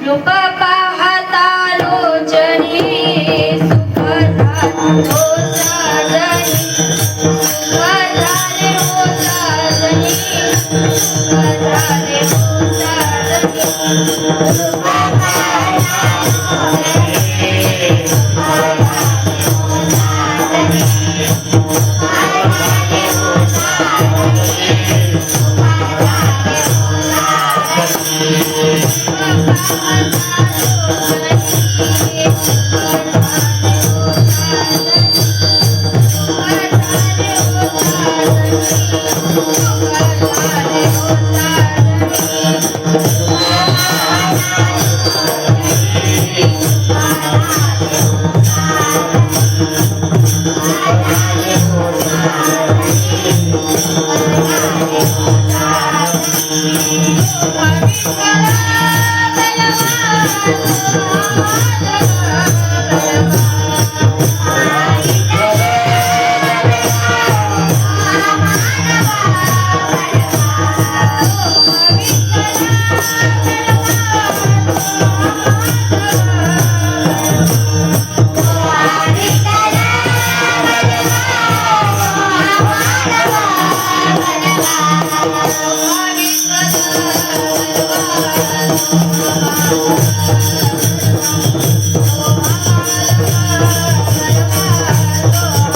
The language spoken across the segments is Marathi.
रूप पाहता लोचनी सुख झाले हो साजनी सुख झाले हो साजनी सुख झाले हो साजनी रूप पाहता लोचनी सुख झाले हो साजनी सुख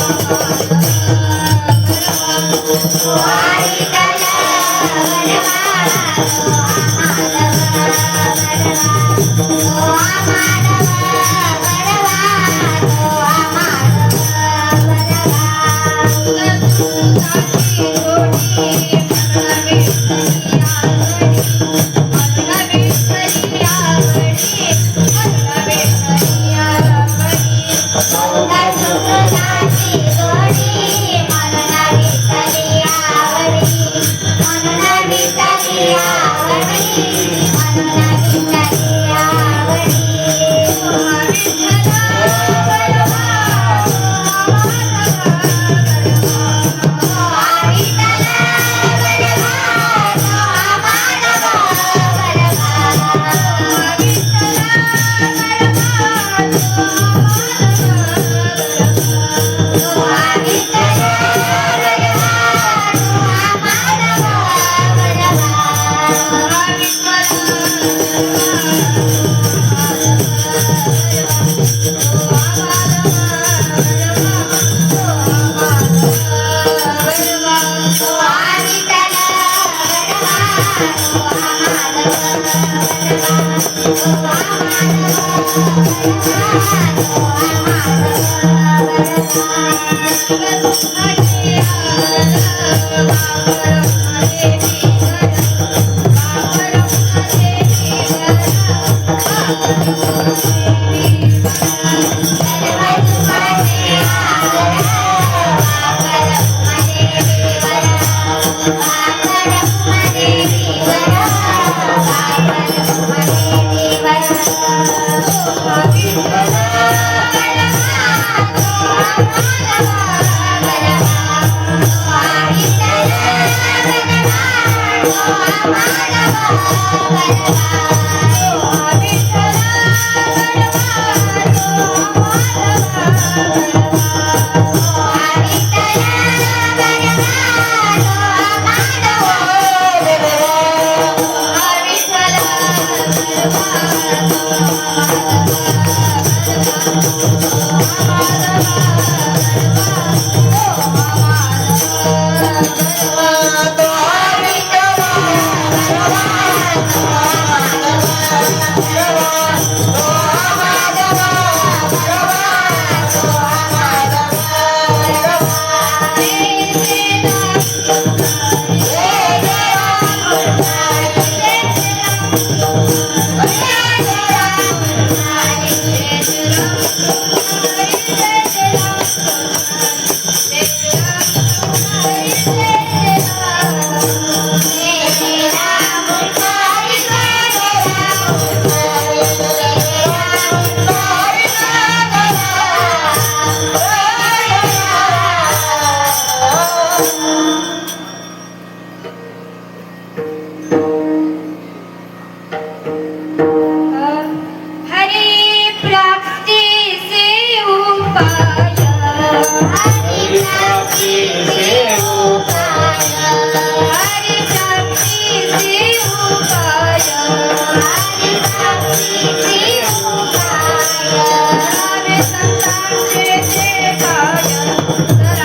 झाले हो साजनी सुख झाले हो साजनी हरी प्राप्ती से उपाय हरी प्राप्ती से उपाय हरी प्राप्ती से उपाय हरी प्राप्ती से उपाय करावे संतांचे ते पाय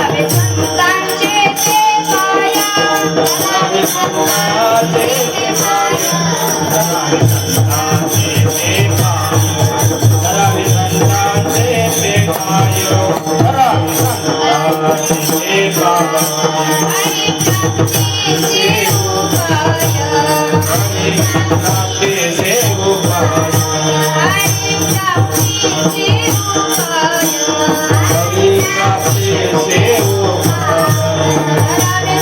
करावे संतांचे ते पाय करावे संतांचे ते पाय हरी प्राप्ती से उपाय हरी प्राप्ती से उपाय हरी प्राप्ती से उपाय करावे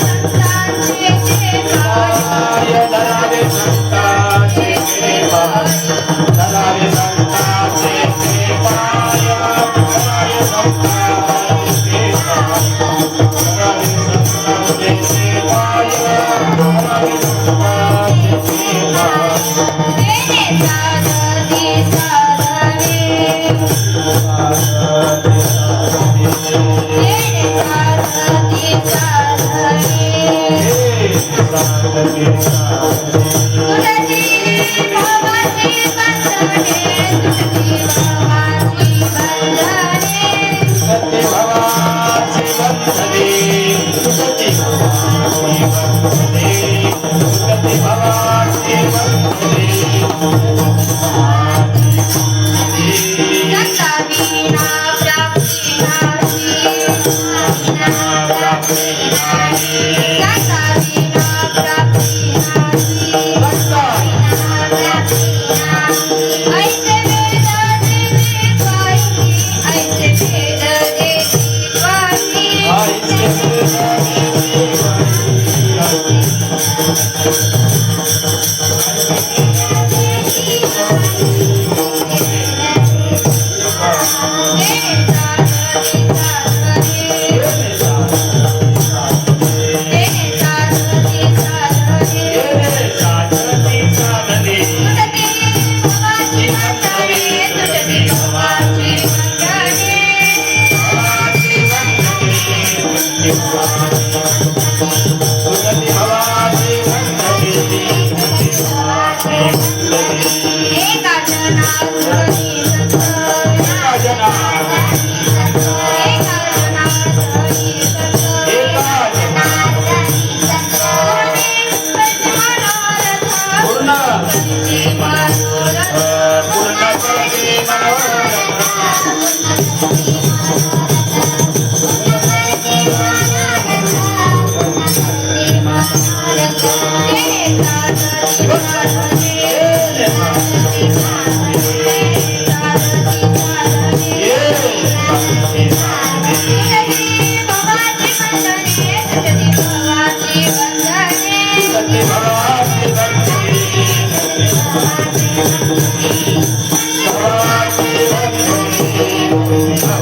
संतांचे ते पाय करावे संतांचे ते पाय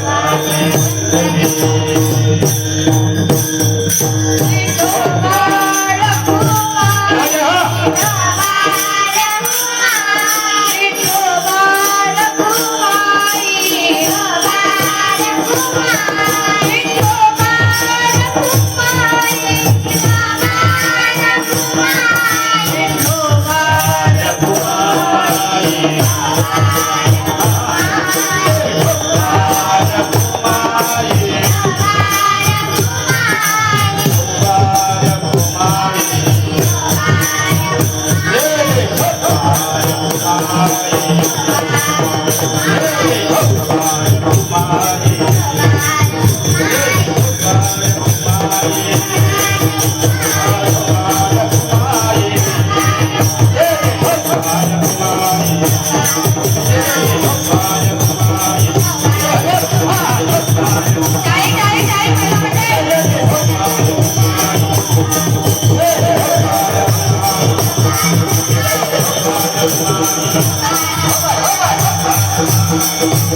Bye. नाही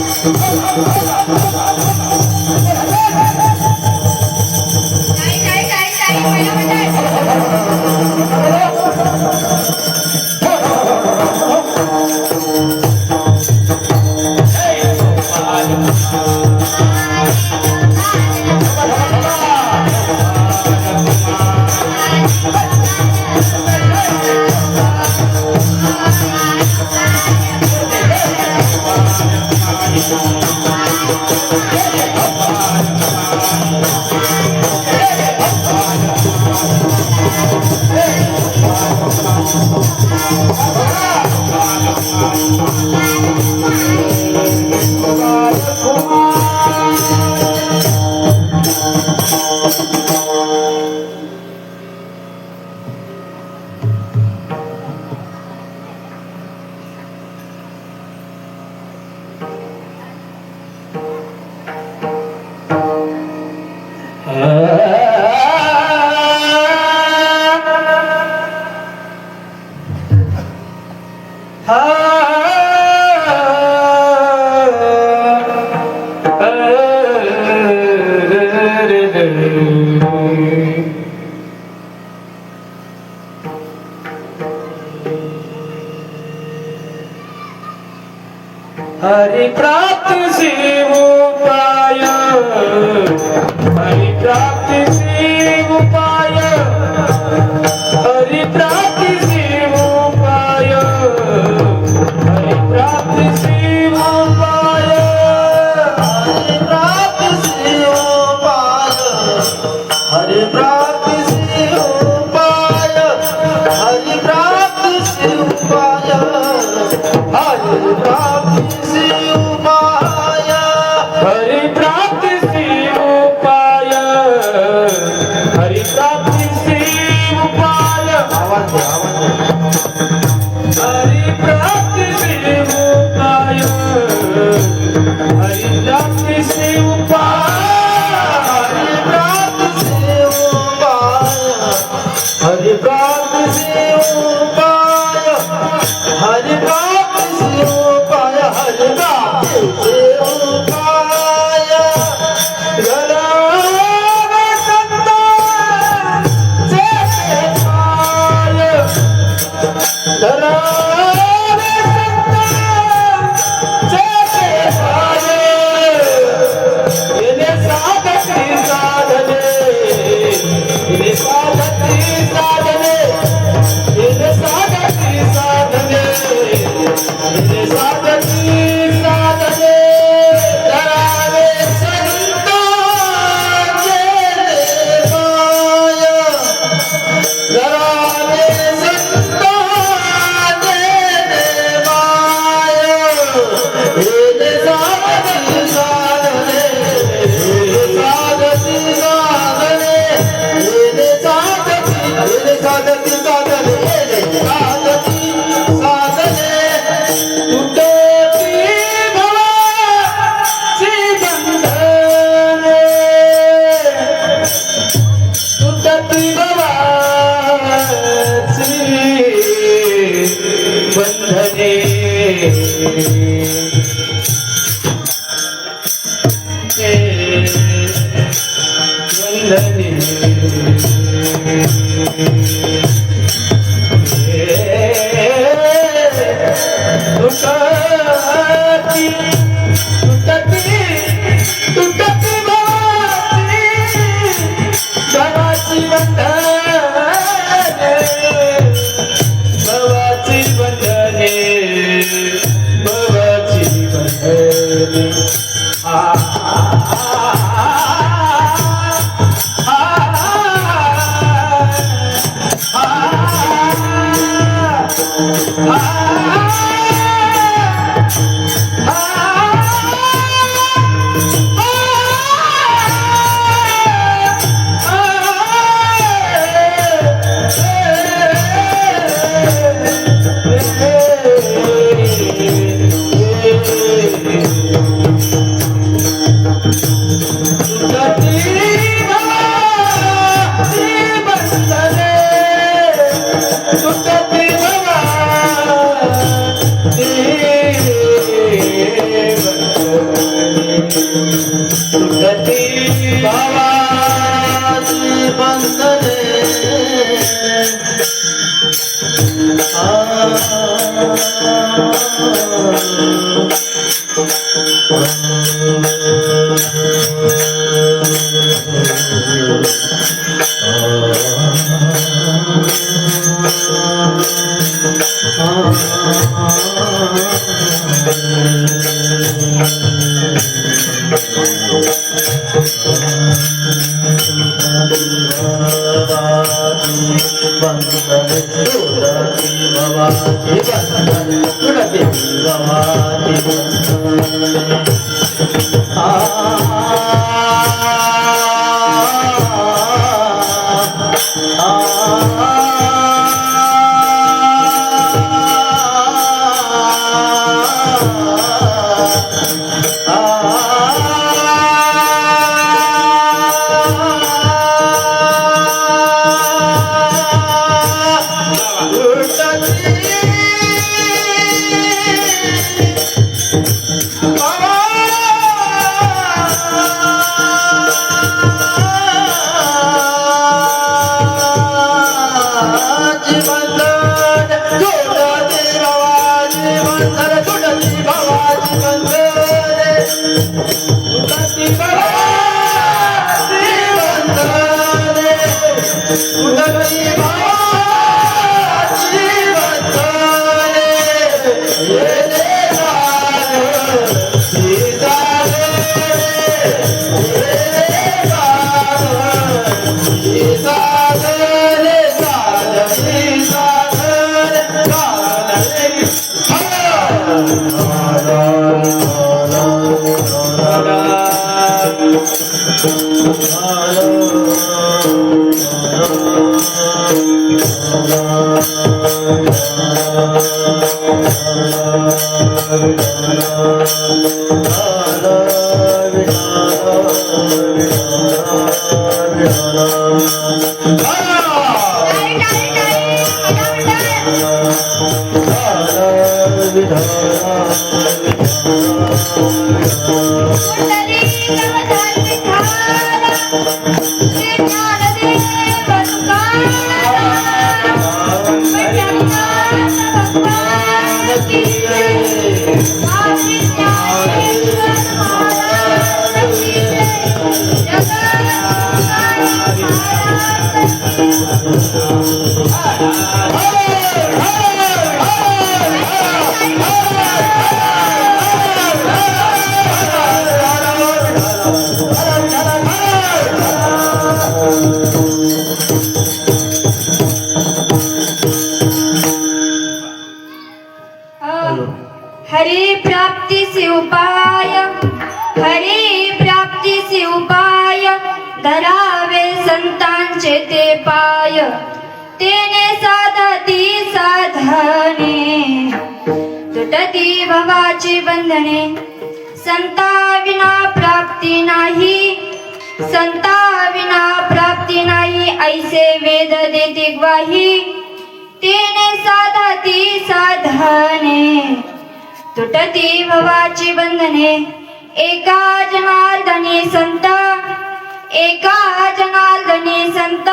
पहिलं हरि प्राप्ति शिव उपाय, हरि प्राप्ति शिव उपाय, हरि प्राप्ति शिव उपाय, हरि प्राप्ति शिव उपाय, हरि प्राप्ति शिव उपाय, हरि प्राप्ति शिव उपाय, हरि प्राप्ति शिव उपाय, हरि प्राप्ति हरि प्राप्ति शिव उपाय, हरि प्राप्ति शिव उपाय, हरि प्राप्ति शिव उपाय, हरि प्राप्ति शिव उपाय, हरि प्राप्ति शिव उपाय, हरि प्राप्ति शिव उपाय, हरि प्राप्ति शिव उपाय, हरि प्राप्ति शिव उपाय, गरावे संतान जैसे पाय, गरावे संतान जैसे पाय, इन्हें साधती साधने, इन्हें साधती साधने, इन्हें साधती साधने, इन्हें साधती साधने, गरावे संतान जैसे पाय, गरावे संतान जैसे पाय, इन्हें साधती साधने, इन्हें साधती साधने, इन्हें साधती साधने, इन्हें साधती साधने, तुटती भवाची बंधने, तुटती भवाची बंधने, तुटती तुटती तुटती भवाची बंधने, भवाची बंधने, भवाची बंधने, आ हरि प्राप्ति से उपाय, हरि प्राप्ति से उपाय, धरावे संतांचे ते पाय, तेने साधती साधने, तुटती भवाची बंधने, संता विना प्राप्ती नाही, संता विना प्राप्ती नाही, ऐसे वेद देते ग्वाही, तेने साधती साधने, तुटती भवाची बंधने, एका जनार्दनी संत, एका जनार्दनी संत,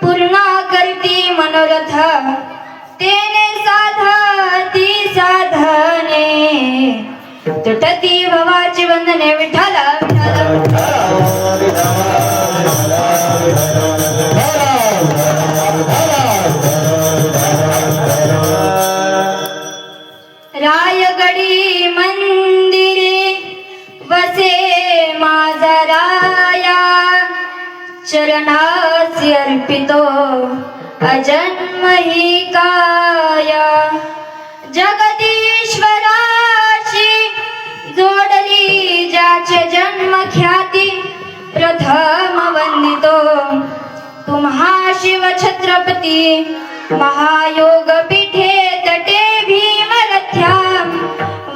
पूर्ण करती मनोरथ, तेने साधती साधने, तुटती भवाची बंधने. विठ्ठल रायगडी मंदिरे वसे माझा राया, चरणासी अर्पितो अजन्म ही काया, जगदीश्वराशी जोडली ज्याचे जन्म ख्याती, प्रथम वंदितो तुम्हा शिव छत्रपती, महायोग पीठे तटे भीमरथ्या,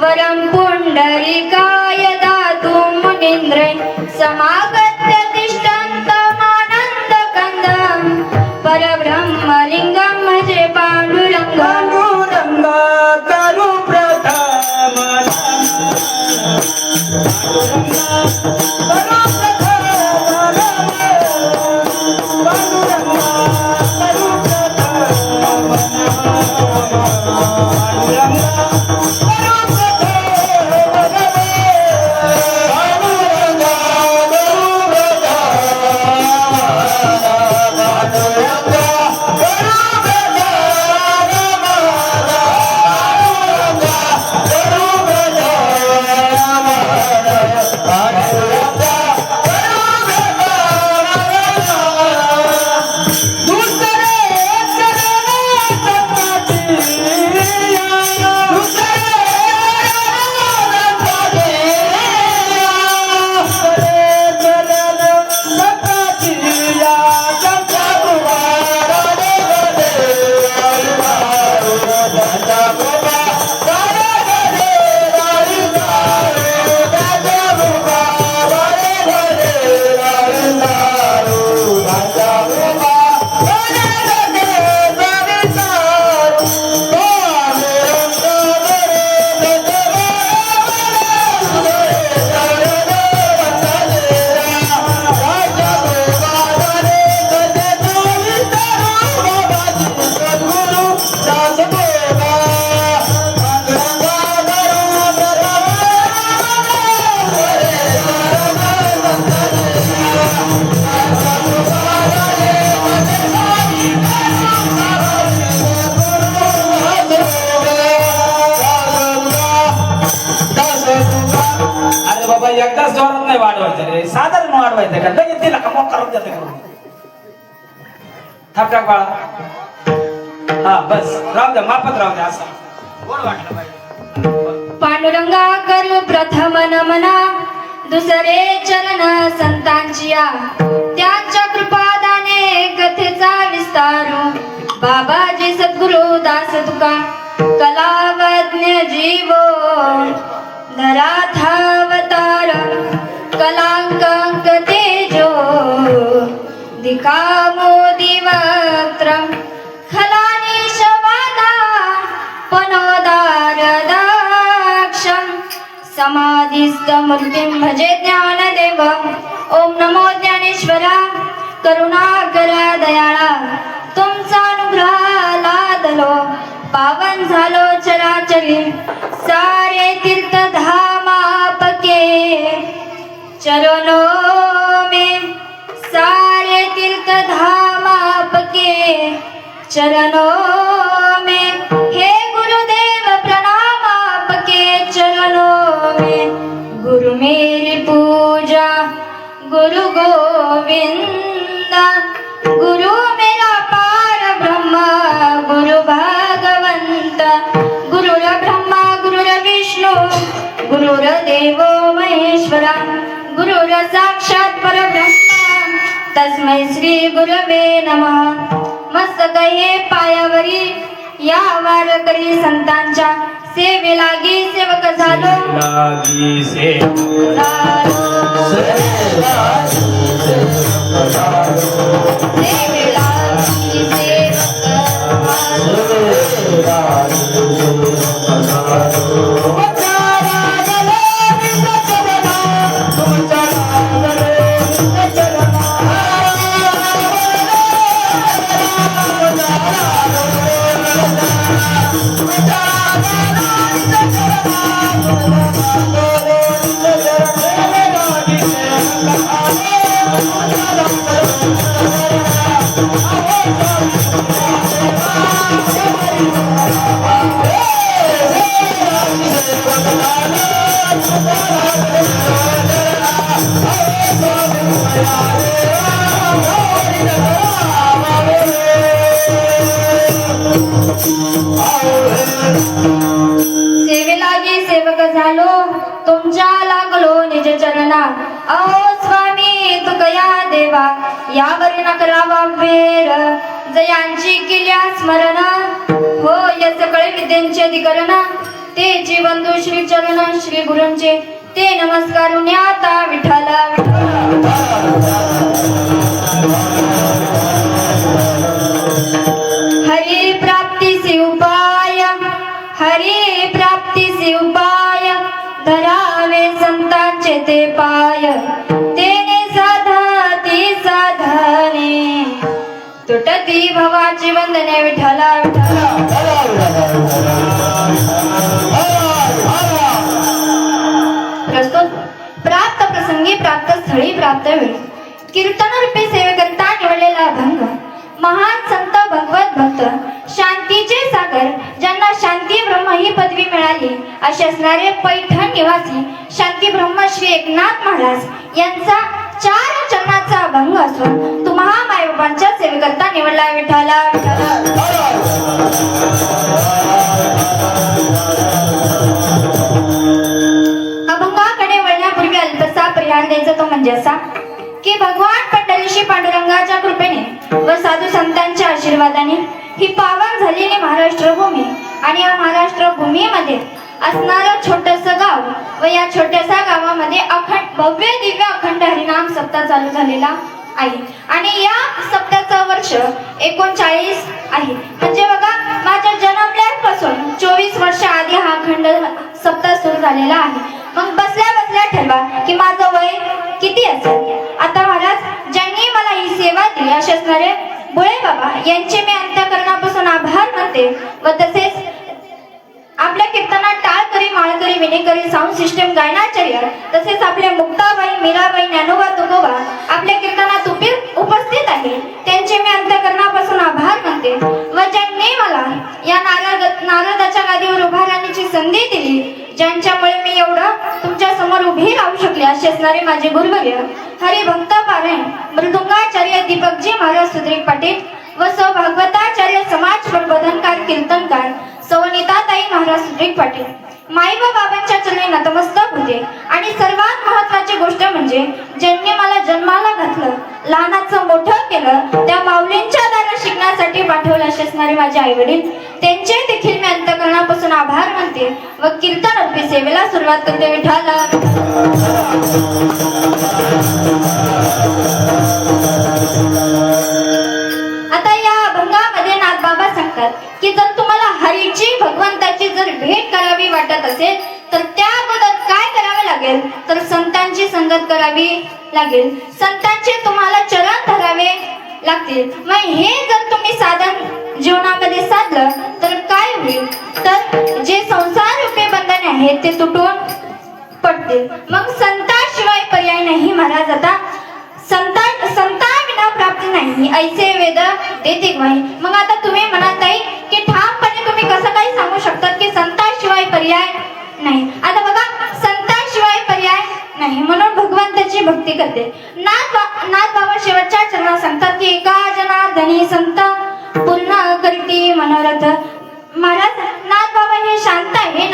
वरम पुंडरीकाय दातु मुनींद्र, समागत्य तिष्ठन्तमानन्द कंदं, परब्रह्मलिंगं भजे पांडुरंगं. करू प्रथम बाबा एकदाच जोरात नाही वाढवायचं रे, साधारण वाढवायचं का लगेच तिला का मोकार देते करून थापटाक बाळा. हा बस राहू द्या, मापत राहू द्या. असं गोड वाटलं पाहिजे. पांडुरंगा करू प्रथम नमना, दुसरे चरण संतांची या, त्यांच्या कृपादाने कथेचा विस्तारू. बाबाजी सद्गुरु दास तुका, कलावज्ञ जीवो धराथावतार. कलांक तेजो दिकामोदी वक्त्रम, खलानीश वादा पनोदार दाक्षम. समाधिस्थ मूर्तिं भजे ज्ञानदेवं. ओम नमो ज्ञानेश्वरा, करुणाकरा दयाळा. तुमचा अनुग्रह लादलो, पावन झालो चराचरी. सारे तीर्थ धामापके चरणों में, सारे तीर्थ धामापके चरणों में. हे गुरुदेव प्रणाम आपके चरणों में. गुरु मेरी पूजा गुरु गोविंद, गुरु मेरा पार ब्रह्म गुरु भगवंत. गुरुर ब्रह्मा गुरुर विष्णु गुरुर देवो महेश्वरा, गुरुर साक्षात परब्रह्म तस्मै श्री गुरवे नमः. मस्तक हे पायावरी या वारकरी संतांच्या सेवेलागी सेवक झालो. लागी से सेवेलागी सेवक झालो. सेवेलागी सेवक झालो, तुमच्या लागलो निज चरणा. अहो स्वामी तुकया देवा, यावरी न करावा वेर. जयांची केल्या स्मरण, हो या सकळे विद्यांचे अधिकरण. तेची बंधू श्री चरण श्री गुरूंचे, ते नमस्कारून आता विठ्ठला हरी प्राप्तीसी उपाय, हरी प्राप्तीसी उपाय. धरावे संतांचे ते पाय, तेने साधती साधने. तुटती भवाची वंदने विठ्ठला प्रस्तुत प्राप्त प्रसंगी प्राप्त स्थळी प्राप्त वेळी. कीर्तनरूपी सेवेकरता निवडलेला अभंग. महान संत भगवत भक्त शांतीचे सागर, ज्यांना शांती ब्रह्म ही पदवी मिळाली असे असणारे पैठण निवासी शांती ब्रह्म श्री एकनाथ महाराज यांचा 4 चरणाचा अभंग असून तो महामायबाबांच्या सेवेकरता निवडला विठ्ठला अभंगाकडे वळण्यापूर्वी अल्पसा परिहार द्यायचा तो म्हणजे असा की भगवान पंढरीशी पांडुरंगाच्या कृपेने व साधू संतांच्या आशीर्वादाने ही पावन झालेली महाराष्ट्र भूमी आणि या महाराष्ट्र भूमीमध्ये असणारं छोटस गाव व या छोट्याशा गावामध्ये भव्य दिव्य अखंड हरिनाम सप्ताह चालू झालेला आहे. आणि या सप्ताहाचं वर्ष 39 आहे. म्हणजे बघा, माझ्या जन्मल्यापासून 24 वर्ष आधी हा अखंड सप्ताह सुरू झालेला आहे. मग बसल्या बसल्या ठरवा की माझं वय किती असेल. आता महाराज ज्यांनी मला ही सेवा दिली असे असणारे बुळे बाबा यांचे मी अंतःकरणापासून आभार मानते व तसेच आपल्या कीर्तनात टाळकरी माळकरी विनेकरी साऊंड सिस्टम गायनाचार्य तसेच आपल्या मुक्ताबाई मीराबाई ज्ञानोबा तुकोबा आपल्या कीर्तनात उपस्थित आहे. त्यांचे मी अंतःकरणापासून आभार मानते व ज्यांनी ज्यांनी मला या नारदाच्या गादीवर उभा राहण्याची संधी दिली, ज्यांच्यामुळे मी एवढं तुमच्या समोर उभी राहू शकले, असे असणारे माझे गुरुवर्य हरिभक्त पारायण मृदुंगाचार्य दीपकजी महाराज सुद्रीक पाटील व सौ भागवताचार्य समाज प्रबोधनकार कीर्तनकार सवनिताताई महाराज सुद्रीक पाटील माई व बाबांच्या चरणी नतमस्तक होते. आणि सर्वात महत्वाची गोष्ट म्हणजे ज्यांनी मला जन्माला घातलं, लहानाचं मोठं केलं, त्या माऊलींच्या दारात शिकण्यासाठी पाठवलं असे असणारे माझे आई वडील, त्यांचे देखील मी अंतःकरणापासून आभार मानते व कीर्तन रूपी सेवेला सुरुवात करते. विठ्ठल आता या अभंगामध्ये नाथबाबा सांगतात की जर तुम्हाला हरीची भगवंताची जर भेट करावी वाटत असेल तर त्या अगोदर काय करावे लागेल तर संतांची संगत करावी लागेल, संतांचे तुम्हाला चरण धरावे लागतील. मग हे जर तुम्ही साधन जीवनामध्ये साधलं तर काय होईल तर जे संसार रूपी बंधने आहेत ते तुटून पडतील. मग संताशिवाय पर्याय नाही महाराज. आता संता विना प्राप्ती नाही ऐसे वेद देते ग्वाही. मग आता तुम्ही म्हणत आहे की ठामपणे तुम्ही कसं काही सांगू शकतात की संताशिवाय पर्याय नाही. आता बघा, संताशिवाय पर्याय नाही म्हणून भगवंताची भक्ती करते. नाथ बाबा शेवटच्या चरणात सांगतात की एका जनार्दनी संत पूर्ण करती मनोरथ. महाराज नाथ बाबा हे शांत आहे.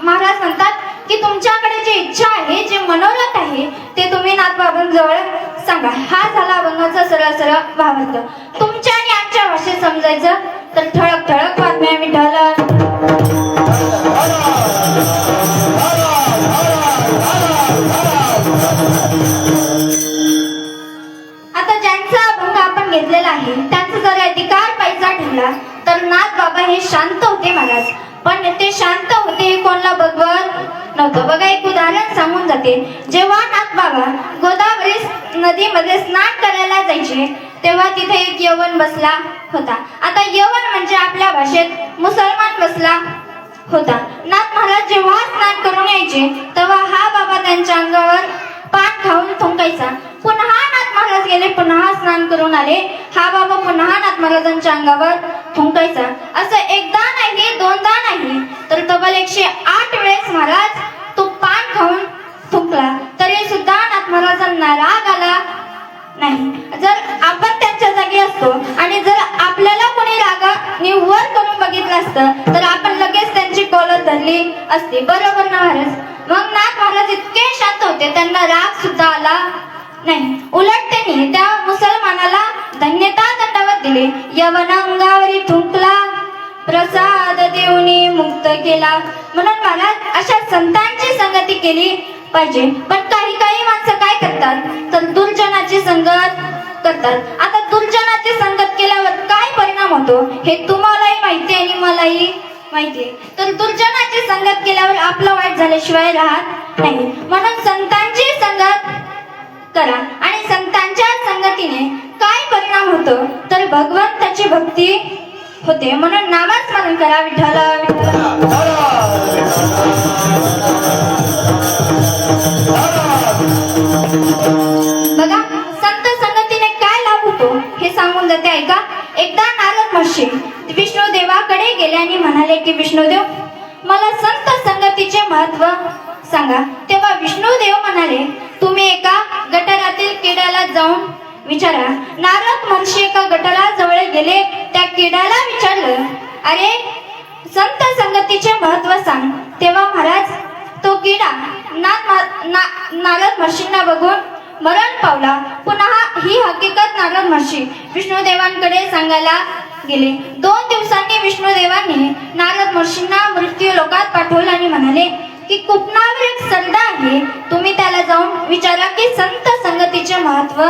महाराज म्हणतात की तुमच्याकडे जी इच्छा आहे, जे मनोरथ आहे ते तुम्ही नाथबाबांजवळ सांगा. हा झाला अभंगाचा सरळ भावार्थ. तुमच्या आणि आमच्या भाषेत समजायचं तर ठळक ठळक बातम्या विठ्ठल. आता ज्यांचा अभंग आपण घेतलेला आहे त्यांचा जर अधिकार पैसा ठरला तर नाथ बाबा हे शांत होते महाराज. पण ते शांत होते हे कोणाला बघवत नव्हतं. बघा, एक उदाहरण सांगून जाते. जेव्हा नाथ बाबा गोदावरी नदीमध्ये स्नान करायला जायचे तेव्हा तिथे एक यवन बसला होता. आता यवन म्हणजे आपल्या भाषेत मुसलमान बसला होता. नाथ महाराज जेव्हा स्नान करून यायचे तेव्हा हा बाबा त्यांच्या अंगावर पान खाऊन थुंकायचा. पुन्हा नाथ महाराज गेले, पुन्हा स्नान करून आले, हा बाबा पुन्हा नाथ महाराजांच्या अंगावर थुंकायचा. असं एकदा नाही, दोनदा नाही, तर तब्बल 108 वेळेस महाराज तो पान खाऊन थुंकला. तरी सुद्धा नाथ महाराजांना राग आला नाही. जर आपण त्यांच्या जागी असतो आणि जर आपल्याला कोणी रागाने वर करून बघितलं असतं तर आपण लगेच त्यांची कॉलर धरली असते, बरोबर ना महाराज? मग नाथ महाराज इतके शांत होते, त्यांना राग सुद्धा आला नाही. उलट त्यांनी त्या मुसलमानाला धन्यता दंडवत दिले. यवन अंगावरी थुंकला, प्रसाद देऊनी मुक्त केला. म्हणून महाराज अशा संतांची संगती केली पाहिजे. पण काही माणसं काय करतात तर दुर्जनाची संगत करतात. आता दुर्जनाची संगत केल्यावर काय परिणाम होतो हे तुम्हालाही माहिती आणि मलाही माहिती. तर दुर्जनाची संगत केल्यावर आपलं वाईट झाल्याशिवाय राहत नाही. म्हणून संतांची संगत करा. आणि संतांच्या संगतीने काय परिणाम होतो तर भगवंताची भक्ती होते. म्हणून नामस्मरण करा. विठ्ठल बघा, संत संगतीने काय लाभ होतो हे सांगून जाते ऐका. एकदा नारद महर्षी विष्णुदेवाकडे गेले आणि म्हणाले की विष्णुदेव, मला संत संगतीचे महत्व सांगा. तेव्हा विष्णुदेव म्हणाले, तुम्ही एका गटारातील किड्याला जाऊन विचारा. नारद महर्षी एका गटाराजवळ गेले, त्या किड्याला विचारलं, अरे संत संगतीचे महत्व सांग. तेव्हा महाराज तो किडा नारद महर्षींना बघून मरण पावला. पुन्हा ही हकीकत नारद महर्षी विष्णुदेवांकडे सांगायला गेले. 2 दिवसांनी विष्णुदेवांनी नारद महर्षींना मृत्यू लोकात पाठवलं आणि म्हणाले की कुपनावर एक सरडा आहे, तुम्ही त्याला जाऊन विचारा की संत संगतीचे महत्व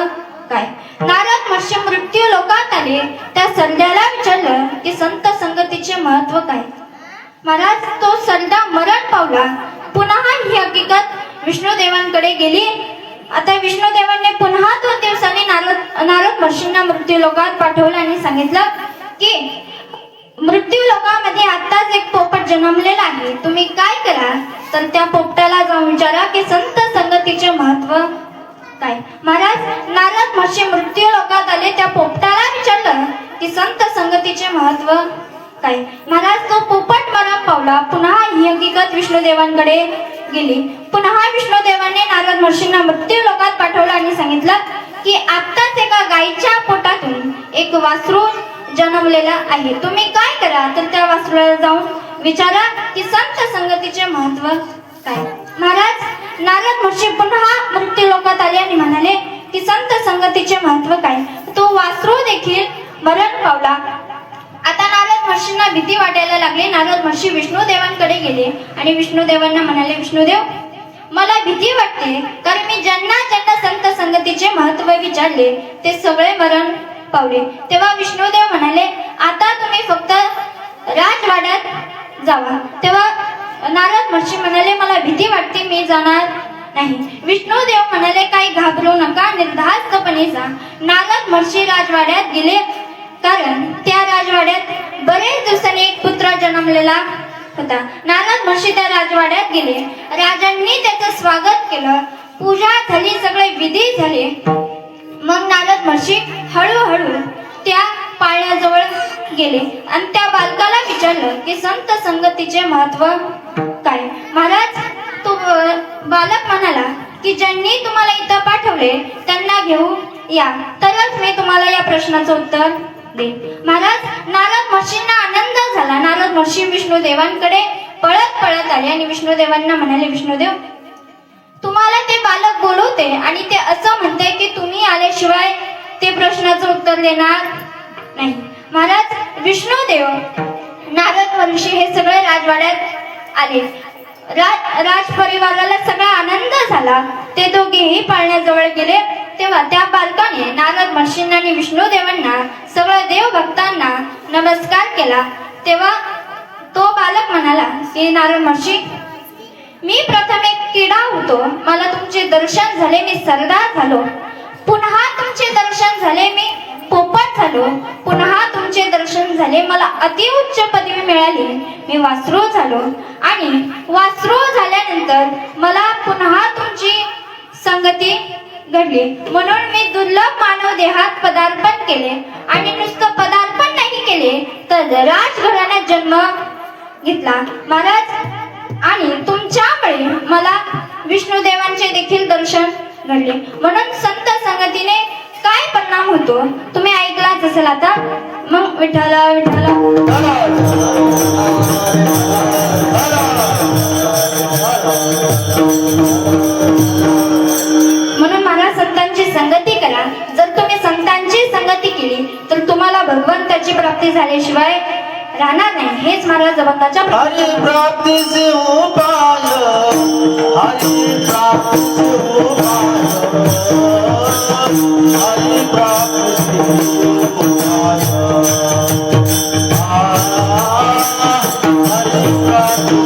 काय. नारद महर्षी मृत्यू लोकात आले, त्या सरड्याला विचारलं की संत संगतीचे महत्व काय. महाराज तो सरडा मरण पावला. पुन्हा ही हकीकत विष्णुदेवांकडे गेली. आता विष्णुदेवांनी पुन्हा 2 दिवसांनी नारद महर्षींना मृत्यू लोकात पाठवलं आणि सांगितलं की मृत्यू लोकामध्ये आताच एक पोपट जन्मलेला आहे, तुम्ही काय करा तर त्या पोपटाला जाऊन विचारा की संत संगतीचे महत्व काय. महाराज नारद महर्षी मृत्यू लोकात आले, त्या पोपटाला विचारलं की संत संगतीचे महत्व काय. महाराज तो पोपट मरण पावला. पुन्हा ही हकीकत विष्णुदेवांकडे गेली. पुन्हा विष्णुदेवाने नारद महर्षींना मृत्यू लोकात पाठवलं आणि सांगितलं की आत्ताच एका गायीच्या पोटातून एक वासरू जन्मलेला आहे. तुम्ही काय करा तर त्या वासरूला जाऊन विचारा की संत संगतीचे महत्व काय. महाराज नारद महर्षी पुन्हा मृत्यू लोकात आले आणि म्हणाले की संत संगतीचे महत्व काय. तो वासरू देखील मरण पावला. आता नारद महर्षींना भीती वाटायला लागली. नारद महर्षी विष्णुदेवांकडे गेले आणि विष्णुदेवांना म्हणाले, विष्णुदेव मला भीती वाटते, कारण मी ज्यांना ज्यांना संत संगतीचे महत्व विचारले ते सगळे मरण पावले. तेव्हा विष्णुदेव म्हणाले, आता तुम्ही फक्त राजवाड्यात जावा. तेव्हा नारद महर्षी म्हणाले, मला भीती वाटते, मी जाणार नाही. विष्णुदेव म्हणाले, काही घाबरू नका, निर्धास्तपणे जा. नारद महर्षी राजवाड्यात गेले, कारण त्या राजवाड्यात बरेच दिवसांनी एक पुत्र जन्मलेला होता. नारद महर्षी त्या राजवाड्यात गेले. राजांनी त्याचं स्वागत केलं, पूजा झाली, सगळे विधी झाले. मग नारद महर्षी हळूहळू त्या पाळण्याजवळ गेले आणि त्या बालकाला विचारलं की संत संगतीचे महत्व काय. महाराज तो बालक म्हणाला की ज्यांनी तुम्हाला इथं पाठवले त्यांना घेऊन या, तरच मी तुम्हाला या प्रश्नाचं उत्तर देईन. महाराज नारद महर्षींना आनंद झाला. नारद महर्षी विष्णुदेवांकडे पळत पळत आले आणि विष्णुदेवांना म्हणाले, विष्णुदेव तुम्हाला ते बालक बोलवते आणि ते असं म्हणते की तुम्ही आल्याशिवाय ते प्रश्नाचं उत्तर देणार नाही. महाराज विष्णुदेव नारद महर्षी हे सगळे राजवाड्यात आले. राज परिवाराला सगळा आनंद झाला. ते दोघेही पाळण्याजवळ गेले. तेव्हा त्या बालकाने नारद महर्षींना आणि विष्णुदेवांना सगळ्या देव भक्तांना नमस्कार केला. तेव्हा तो बालक म्हणाला की नारद महर्षी मी प्रथम एक किडा होतो, मला तुमचे दर्शन झाले, मी सरदार झालो. पुन्हा तुमचे दर्शन झाले, मी पोपट झालो. पुन्हा तुमचे दर्शन झाले, मला अतिउच्च पदवी मिळाली, मी वासरू झालो. आणि वासरू झाल्यानंतर मला पुन्हा तुमची संगती घडली, म्हणून मी दुर्लभ मानव देहात पदार्पण केले. आणि नुसतं पदार्पण नाही केले तर राजघराण्यात जन्म घेतला. महाराज आणि तुमच्यामुळे मला विष्णुदेवांचे देखील दर्शन घडले. म्हणून संत संगतीने काय परिणाम होतो तुम्ही ऐकलाच असेल. आता मग विठ्ठला विठ्ठला म्हणून महाराज संतांची संगती करा. जर तुम्ही संतांची संगती केली तर तुम्हाला भगवंताची प्राप्ती झाल्याशिवाय राहणार नाही. हेच महाराज अभंगाच्या प्राप्तीचे उपाय, हरी प्राप्तीचे उपाय, हरी प्राप्तीचे उपाय, हरी प्राप्तीचे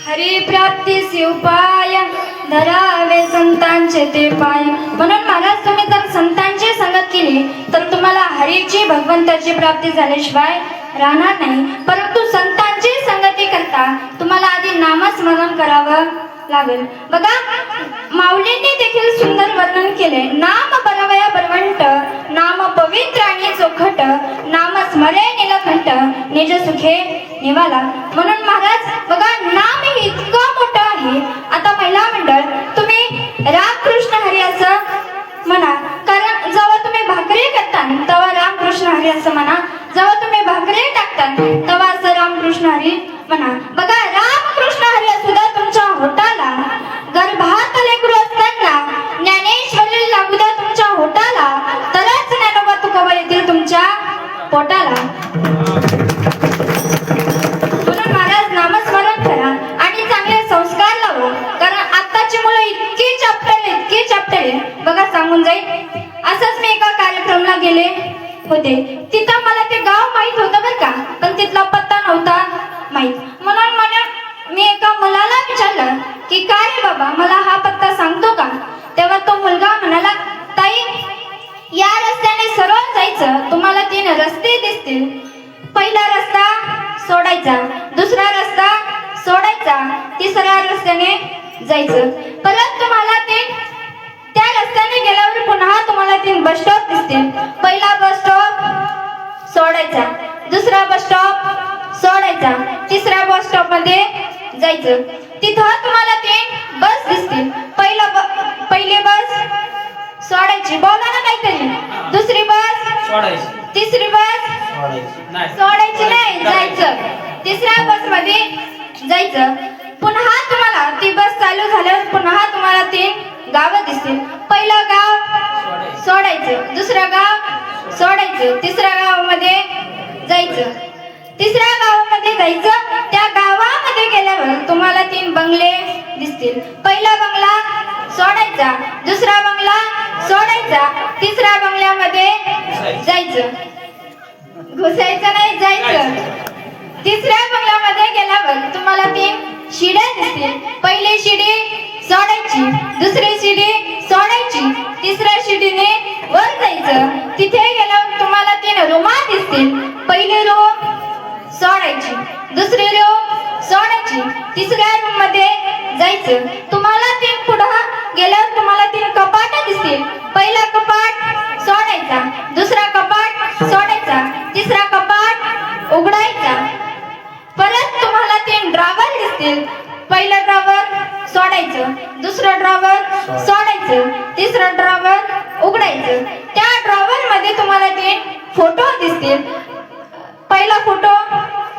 हरिप्राप्तीसी उपाय धरावे संतांचे ते पाय. म्हणून महाराज तुम्ही जर संतांची संगत केली तर तुम्हाला हरीची भगवंताची प्राप्ती झाल्याशिवाय राहणार नाही. परंतु संतांची संगती करता तुम्हाला आधी नामस्मरण करावं लागेल. बघा माऊलींनी देखील सुंदर वर्णन केले. नाम बरवया बरवंट, नाम पवित्र आणि चोखट, नाम स्मरे नीलकंठ, निज सुखे निवाला. म्हणून महाराज बघा नाम हे इतकं मोठं आहे. आता महिला मंडळ तुम्ही रामकृष्ण हरी असं म्हणा, कारण जेव्हा तुम्ही भाकरी करता तेव्हा रामकृष्ण हरी असं म्हणा, जेव्हा तुम्ही भाकरी टाकता तेव्हा असं रामकृष्ण हरी म्हणा. बघा रामकृष्ण हरी सुद्धा तुमच्या होटाला, गर्भात लेकरू असताना ज्ञानेश्वरी लागू द्या तुमच्या होटाला, तरच ज्ञानोबा तुकोबा येतील तुमच्या पोटाला. म्हणून महाराज नामस्मरण करा आणि चांगले संस्कार लावा. कारण आताची मुलं इतकी चापटले बघा सांगून जाईल. असंच मी एका कार्यक्रमाला गेले होते. तिथं मला ते गाव माहित होतं बरं का, पण तिथला पत्ता नव्हता माहित. म्हणून मी एका मुलाला विचारलं की काय रे बाबा मला हा पत्ता सांगतो का. तेव्हा तो मुलगा म्हणाला, ताई या रस्त्याने सरळ जायचं, तुम्हाला 3 रस्ते दिसतील. पहिला रस्ता सोडायचा, दुसरा रस्ता सोडायचा, तिसऱ्या रस्त्याने जायचं. परत तुम्हाला त्या रस्त्याने गेल्यावर पुन्हा तुम्हाला 3 बस स्टॉप दिसतील. पहिला बस स्टॉप सोडायचा, दुसरा बस स्टॉप सोडायचा, तिसऱ्या बस स्टॉप मध्ये जायचं. तिथं तुम्हाला 3 बस दिसतील. पहिली बस सोडायची, बोला ना काहीतरी. दुसरी बस सोडायची, तिसरी बस सोडायची नाही, जायचं. तिसऱ्या बस मध्ये जायचं. पुन्हा तुम्हाला ती बस चालू झाल्यावर पुन्हा तुम्हाला 3 गावं दिसतील. पहिलं गाव सोडायचं, दुसरं गाव सोडायचं, तिसऱ्या गावामध्ये जायचं. तिसऱ्या गावामध्ये जायचं. त्या गावामध्ये गेल्यावर तुम्हाला 3 बंगले दिसतील. पहिला बंगला सोडायचा, दुसरा बंगला सोडायचा, तिसऱ्या बंगल्यामध्ये जायचं. घुसायचं नाही, जायचं. तिसऱ्या बंगल्यामध्ये गेल्यावर तुम्हाला 3 शिड्या दिसतील. पहिली शिडी सोडायची, दुसरी शिडी सोडायची, तिसऱ्या शिडीने वर जायचं. तिथे गेल्यावर तुम्हाला 3 रूमा दिसतील. पहिली रूम सोडायची, दुसरी रूम सोडायची, तिसऱ्या रूम मध्ये जायचं. तुम्हाला 3 पुढं गेल्यावर तुम्हाला 3 कपाट दिसतील. पहिला कपाट सोडायचा, दुसरा कपाट सोडायचा, तिसरा कपाट उघडायचा. परत तुम्हाला 3 ड्रॉवर दिसतील. पहिलं ड्रॉवर सोडायचं, दुसरं ड्रॉवर सोडायचं, तिसरं ड्रॉवर उघडायचं. त्या ड्रॉवर मध्ये तुम्हाला 3 फोटो दिसतील. पहिला फोटो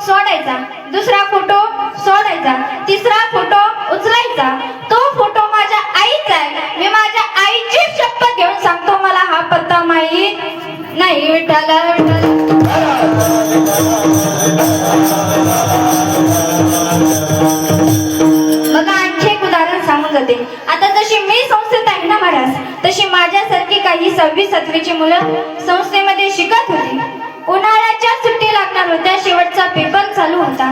सोडायचा, दुसरा फोटो सोडायचा, तिसरा फोटो उचलायचा. तो फोटो माझ्या आईचा आहे. मी माझ्या आईची शपथ घेऊन सांगतो मला हा पत्ता माहीत नाही. विठ्ठल विठ्ठल. बघा आणखी एक उदाहरण सांगून जाते. आता जशी मी संस्थेत आहे ना महाराज, तशी माझ्यासारखी काही 6वी 7वीची मुलं संस्थेमध्ये शिकत होती. उन्हाळ्याच्या सुट्टी लागणार होत्या. शेवटचा पेपर चालू होता.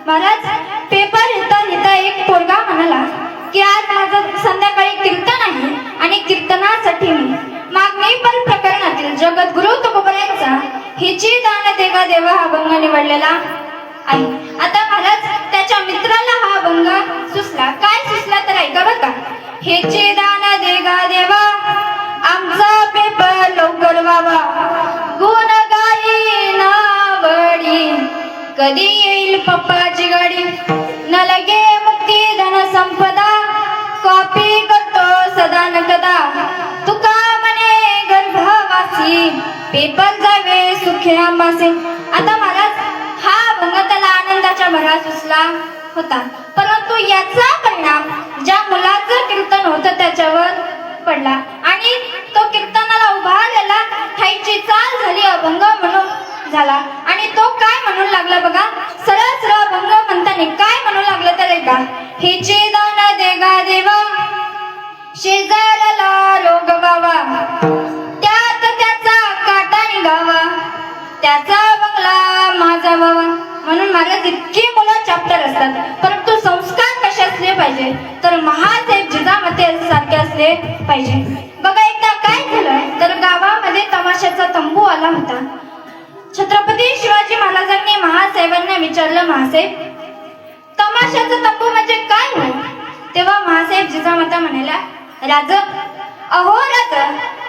महाराज पेपर लिहिता एक पोरगा म्हणाला की आज माझं संध्याकाळी कीर्तन आहे आणि कीर्तनासाठी मी मागणी पण प्रकरणातील जगद्गुरु तुकोबरायांचा हिची दान देगा देवा हा अभंग निवडलेला आहे. आता महाराज त्याच्या मित्राला हा अभंग सुचला. काय सुचला तर ऐका बरं का. हिची दान देगा देवा आमचा पेपर लवकर व्हावा, गुण गाई नावडी, कधी येईल पप्पाची गाडी, न लगे मुक्ती धन संपदा, कॉपी करतो सदा न कदा, तुका म्हणे गर्भवासी, पेपर जावे सुखे आंबासे. आता महाराज हा अभंग त्याला आनंदाच्या भरात सुचला होता. परंतु याचा परिणाम ज्या मुलाचं कीर्तन होतं त्याच्यावर पडला आणि तो कीर्तनाला उभारलेला खायची चाल झाली, अभंग म्हणून झाला आणि तो काय म्हणून लागला बघा. सरळ सरळ अभंग म्हणताना काय म्हणू लागलं तर ऐका. हिचे दान दे गा देवा शेजाऱ्याला रोगवावा, त्यात त्याचा काटा निघावा, त्याचा बंगला माझा व्हावा. म्हणून महाराज इतकी मुलं चॅप्टर असतात, परंतु संस्कार कसे असले पाहिजे तर महासाहेब जिजामाते सारखे असले पाहिजे. बघा एकदा काय झालं तर गावामध्ये तमाशाचा तंबू आला होता. छत्रपती शिवाजी महाराजांनी महासाहेबांना विचारलं, महासाहेब तमाशाचा तंबू म्हणजे काय हो? तेव्हा महासाहेब जिजामाता म्हणाल्या, राज अहो राज,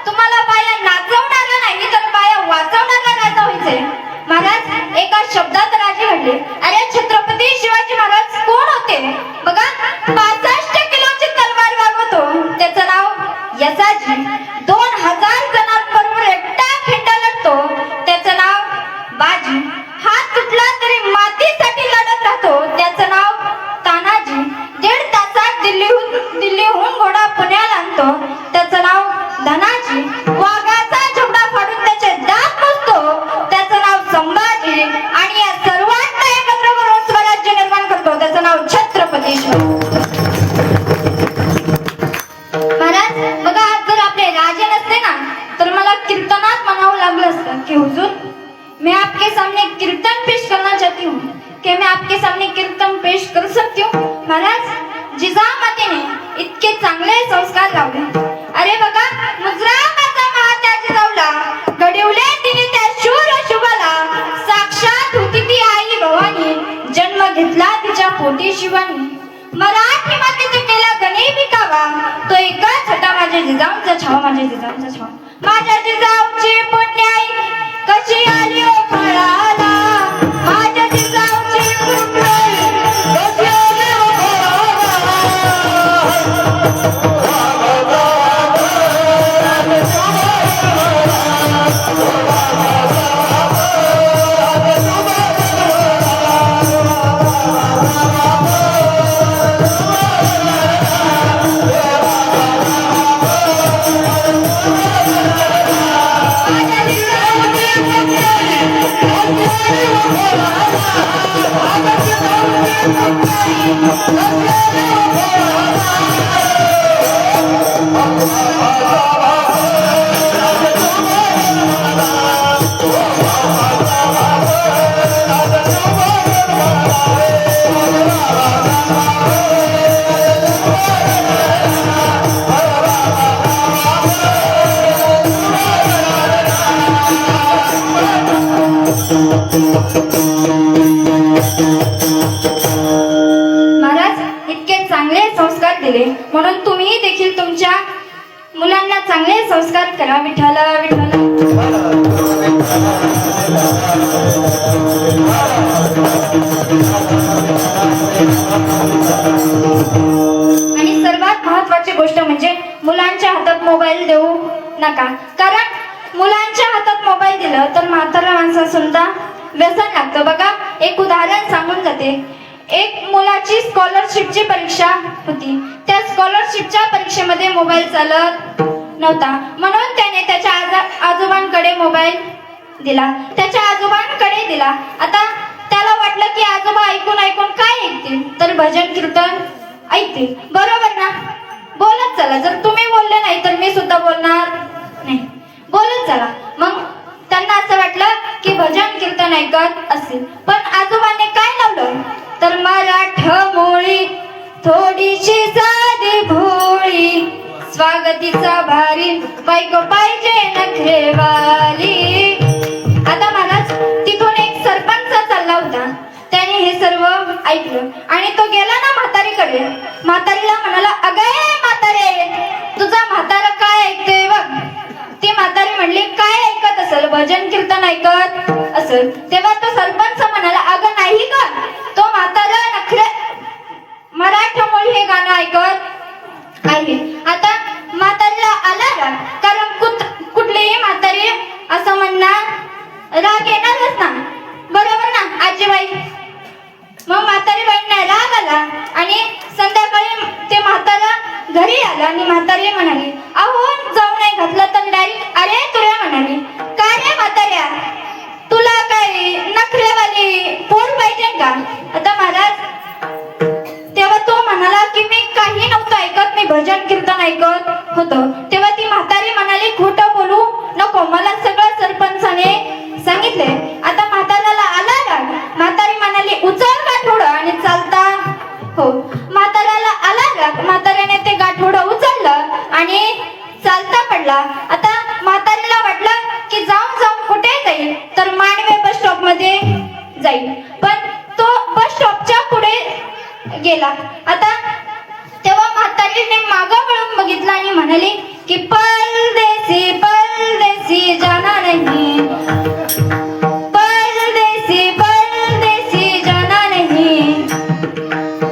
तुम्हाला बाया नाचवणारा नाही तर बाया वाचवणारा राजा व्हायचंय. महाराज एका शब्दात राजे घडले. अरे छत्रपती शिवाजी महाराज कोण होते? बघा 65 किलोची तलवार वागवतो, त्याचं नाव यसाजी. 2000 जणांबरोबर एकटा खिंडा लढतो, त्याचं नाव बाजी. हात तुटला तरी मातीसाठी लढत राहतो, त्याचं नाव तानाजी. 1.5 तासात दिल्लीहून घोडा पुण्याला आणतो, त्याचं नाव धनाजी. वाघाचा झगडा फाडून त्याचे दात मोजतो, त्याचं नाव संभाजी. आणि या सर्वांना एकत्र करून स्वराज्य निर्माण करतो, त्याचं नाव छत्रपती शिवाजी महाराज. बघा आज जर आपले राजे नसते ना तर मला कीर्तनात म्हणावं लागलं असतं की हुजूर मैं आपके सामने कीर्तन पेश करना चाहती हूँ, कि मैं आपके सामने कीर्तन पेश कर सकती हूँ. महाराज जिजामातेने इतके चांगले संस्कार लावले. अरे बघा मुजरा माझा महात्या जिजाऊला, घडवले तिने त्या शूर शुभाला, साक्षात होती ती आई भवानी, जन्म घेतला तिच्या पोटी शिवानी. मराठी मातेचा केला गणे विकावा, तो एकच होता माझ्या जिजाऊंचा छावा, माझ्या जिजाऊंचा छावा. माझ्या जिजाऊची पुण्याई कशी आली ओ फळाला, माझ्या जिजाऊची पुण्याई कशी आली ओ महाराज इतके चांगले संस्कार दिले, म्हणून तुम्ही देखील तुमच्या मुलांना चांगले संस्कार करा. विठ्ठल विठ्ठल. आणि सर्वात महत्त्वाची गोष्ट म्हणजे मुलांच्या हातात मोबाईल देऊ नका. कारण मुलांच्या हातात मोबाईल दिलं तर म्हाताऱ्या माणसाला सुद्धा व्यसन लागतं. बघा एक उदाहरण सांगून जाते. एक मुलाची स्कॉलरशिपची परीक्षा होती. त्या स्कॉलरशिपच्या परीक्षेमध्ये मोबाईल चालत नव्हता, म्हणून त्याने त्याच्या आजोबांकडे मोबाईल दिला. त्याच्या आजोबांकडे दिला. आता त्याला वाटलं की आजोबा ऐकून ऐकून काय ऐकतील, तर भजन कीर्तन ऐकतील. बरोबर ना? बोलत चला. जर तुम्ही बोलले नाही तर मी सुद्धा बोलणार नाही. बोलत चला. मग त्यांना असं वाटलं की भजन कीर्तन ऐकत असतील, पण आजोबाने काय लावलं तर मराठमोळी थोडीशी साधी भोळी, स्वागतीचा भारी बायको पाहिजे नखरेवाली. आता महाराज तिथून एक सरपंच चालला होता. त्याने हे सर्व ऐकलं आणि तो गेला ना म्हातारीकडे. म्हातारीला म्हणाला, अगं म्हातारे, तुझा म्हातारा काय ऐकतोय बघ. ती म्हातारी म्हणली, काय ऐकत असेल? भजन कीर्तन ऐकत असेल. तेव्हा तो सरपंच म्हणाला, अगं नाही का, तो म्हातारा नखरे मराठमोळी हे गाणं ऐकत आहे. आता म्हातारीला आला राग, कारण कुठलीही म्हातारी असं म्हणणार राग येणारच ना, बरोबर ना आजीबाई? मग म्हातारी बाईंना राग आला आणि संध्याकाळी ते म्हातारा घरी आला आणि म्हातारी म्हणाली, अहो जाऊ नाही घातलं तर डायरेक्ट अरे तुला म्हणाली, काय रे म्हाताऱ्या, तुला काय नाही का? आता महाराज तेव्हा तो म्हणाला की मी काही नव्हतं ऐकत, मी भजन कीर्तन ऐकत होतो. तेव्हा ती म्हातारी म्हणाली खोटं बोलू नको, मला सगळं सरपंचाने सांगितले. आता म्हाताऱ्याला आला राग. म्हातारी म्हणाली उचल गाठोडं आणि चालता हो. म्हाताऱ्याला आला राग. म्हाताऱ्याने ते गाठोडं उचललं आणि चालता पडला. आता म्हातारीला वाटलं की जाऊन जाऊन कुठे जाईल, तर मांडवे बस स्टॉप मध्ये जाईल. पण तो बस स्टॉपच्या पुढे गेला. आता तेव्हा म्हातारीने मागं वळून बघितलं आणि म्हणाली की परदेसी जाना नहीं, परदेसी जाना नहीं,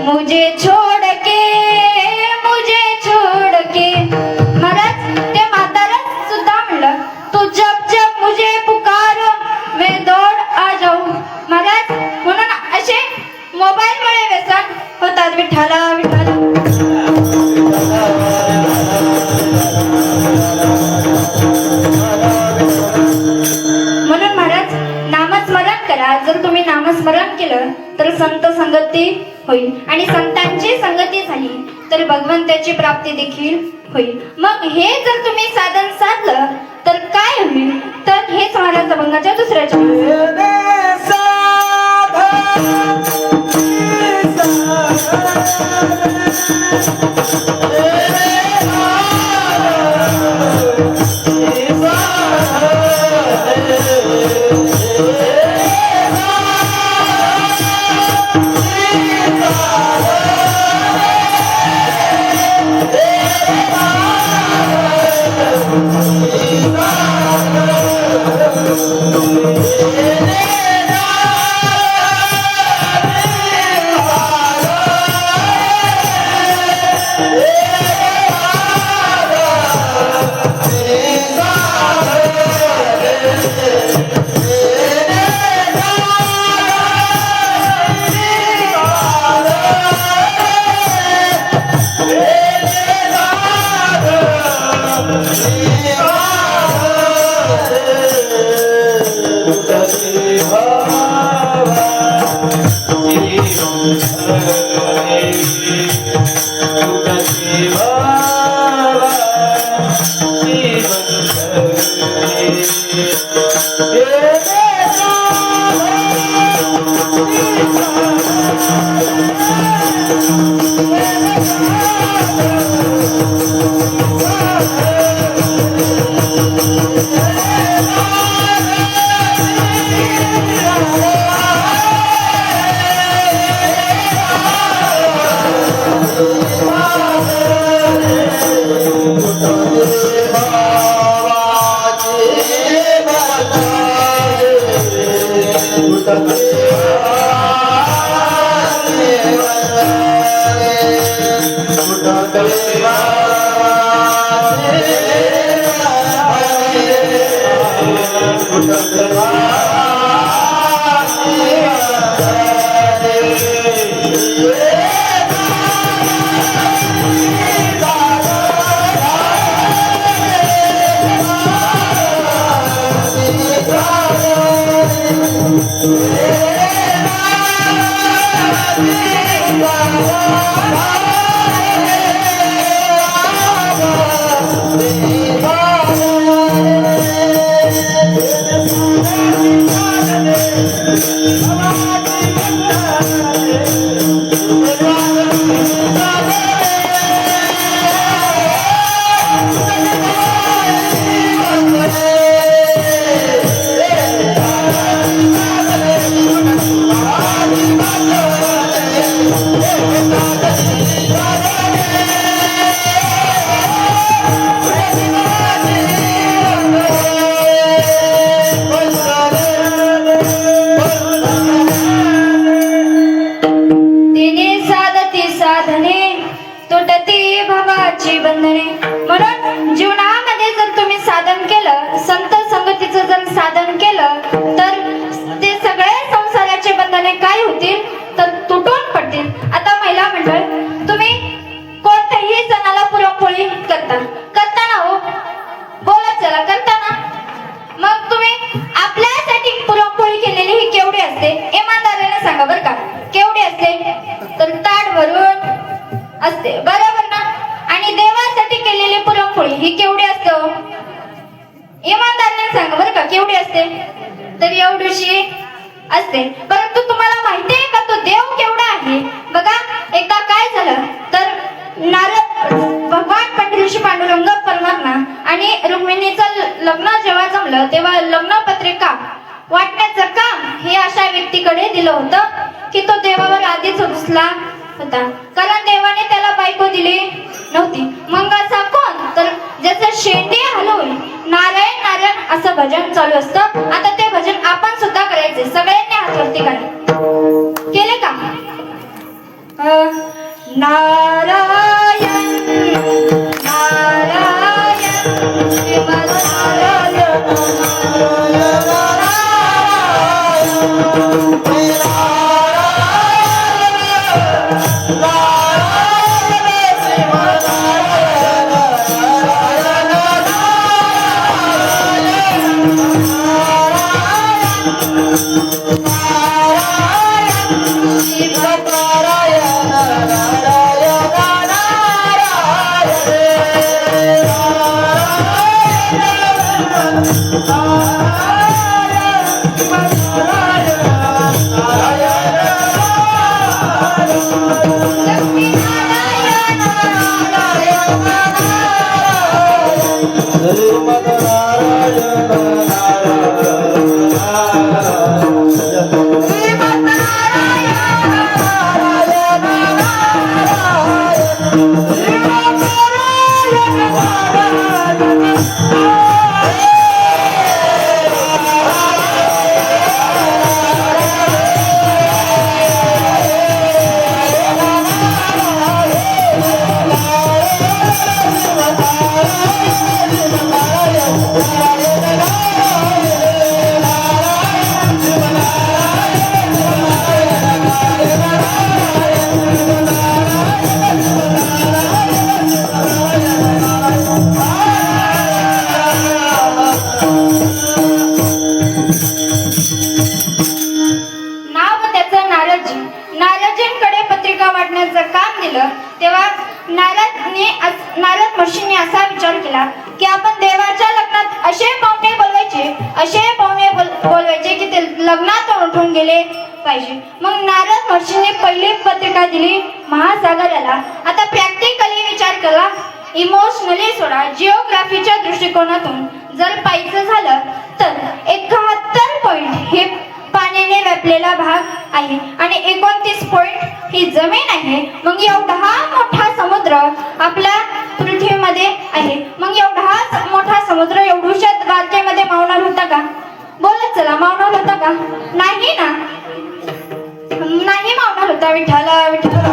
मुझे छोड़ के. महाराज ते म्हातारा सुद्धा म्हणलं तू जब जब मुझे पुकारो मैं दौड़ आ जाऊ. महाराज म्हणून असे मोबाईल मुळे व्यसन होतात. विठ्ठला विठ्ठला. म्हणून महाराज नामस्मरण करा. जर तुम्ही नामस्मरण केलं तर संत संगती होईल आणि संतांची संगती झाली तर भगवंताची प्राप्ती देखील होईल. मग हे जर तुम्ही साधन साधलं तर काय होईल, तर हेच महाराज अभंगाच्या दुसऱ्या चरणात. म्हणून जीवनामध्ये जर तुम्ही साधन केलं, संत संगतीचं जर साधन केलं, तर ते सगळे संसाराचे बंधने काय होतील, तर तुटून पडतील. आता महिला मंडळ, तुम्ही कोणत्याही सणाला पुरणपोळी करताना हो, बोलत चला, करताना. मग तुम्ही आपल्यासाठी पुरणपोळी केलेली ही केवढी असते, इमानदारीने सांगा बरं का. का केवढी असते? तर एवढीशी असते. परंतु तुम्हाला माहिती आहे का तो देव केवढा आहे? बघा, एकदा काय झालं तर नारद भगवान पंडित ऋषी पांडुरंग परमात्मा आणि रुक्मिणीचं लग्न जेव्हा जमलं तेव्हा लग्न पत्रिका वाटण्याचं काम हे अशा व्यक्तीकडे दिलं होतं की तो देवावर आधीच रुसला होता, कारण देवाने त्याला बायको दिली नव्हती. मग असा कोण? तर ज्याचं शेंडे हलवून नारायण नारायण असं भजन चालू असतं. आता ते भजन आपण सुद्धा करायचे. सगळ्यांनी हात वरती करा. केले का? नारायण नारायण श्रीमद नारायण नारदजींकडे पत्रिका वाटण्याचं काम दिलं तेव्हा नारद महर्षींनी असा विचार केला की आपण देवाच्या लग्नात असे पाहुणे बोलवायचे की ते लग्नात उठून गेले पाहिजे. मग नारद महर्षींनी पहिली पत्रिका दिली महासागराला. आता प्रॅक्टिकली विचार करा, इमोशनली सोडा, जिओग्राफीच्या दृष्टिकोनातून जर पाहायचं झालं तर 71 पॉइंट हे पाण्याने व्यापलेला भाग आहे आणि 29 पॉइंट ही जमीन आहे. मग एवढा मोठा समुद्र आपल्या पृथ्वीमध्ये आहे. मग एवढा मोठा समुद्र एवढ्याशा बारक्यामध्ये मावणार होता का? बोलत चला, मावणार होता का? नाही ना, नाही मावणार होता. विठ्ठला विठ्ठला.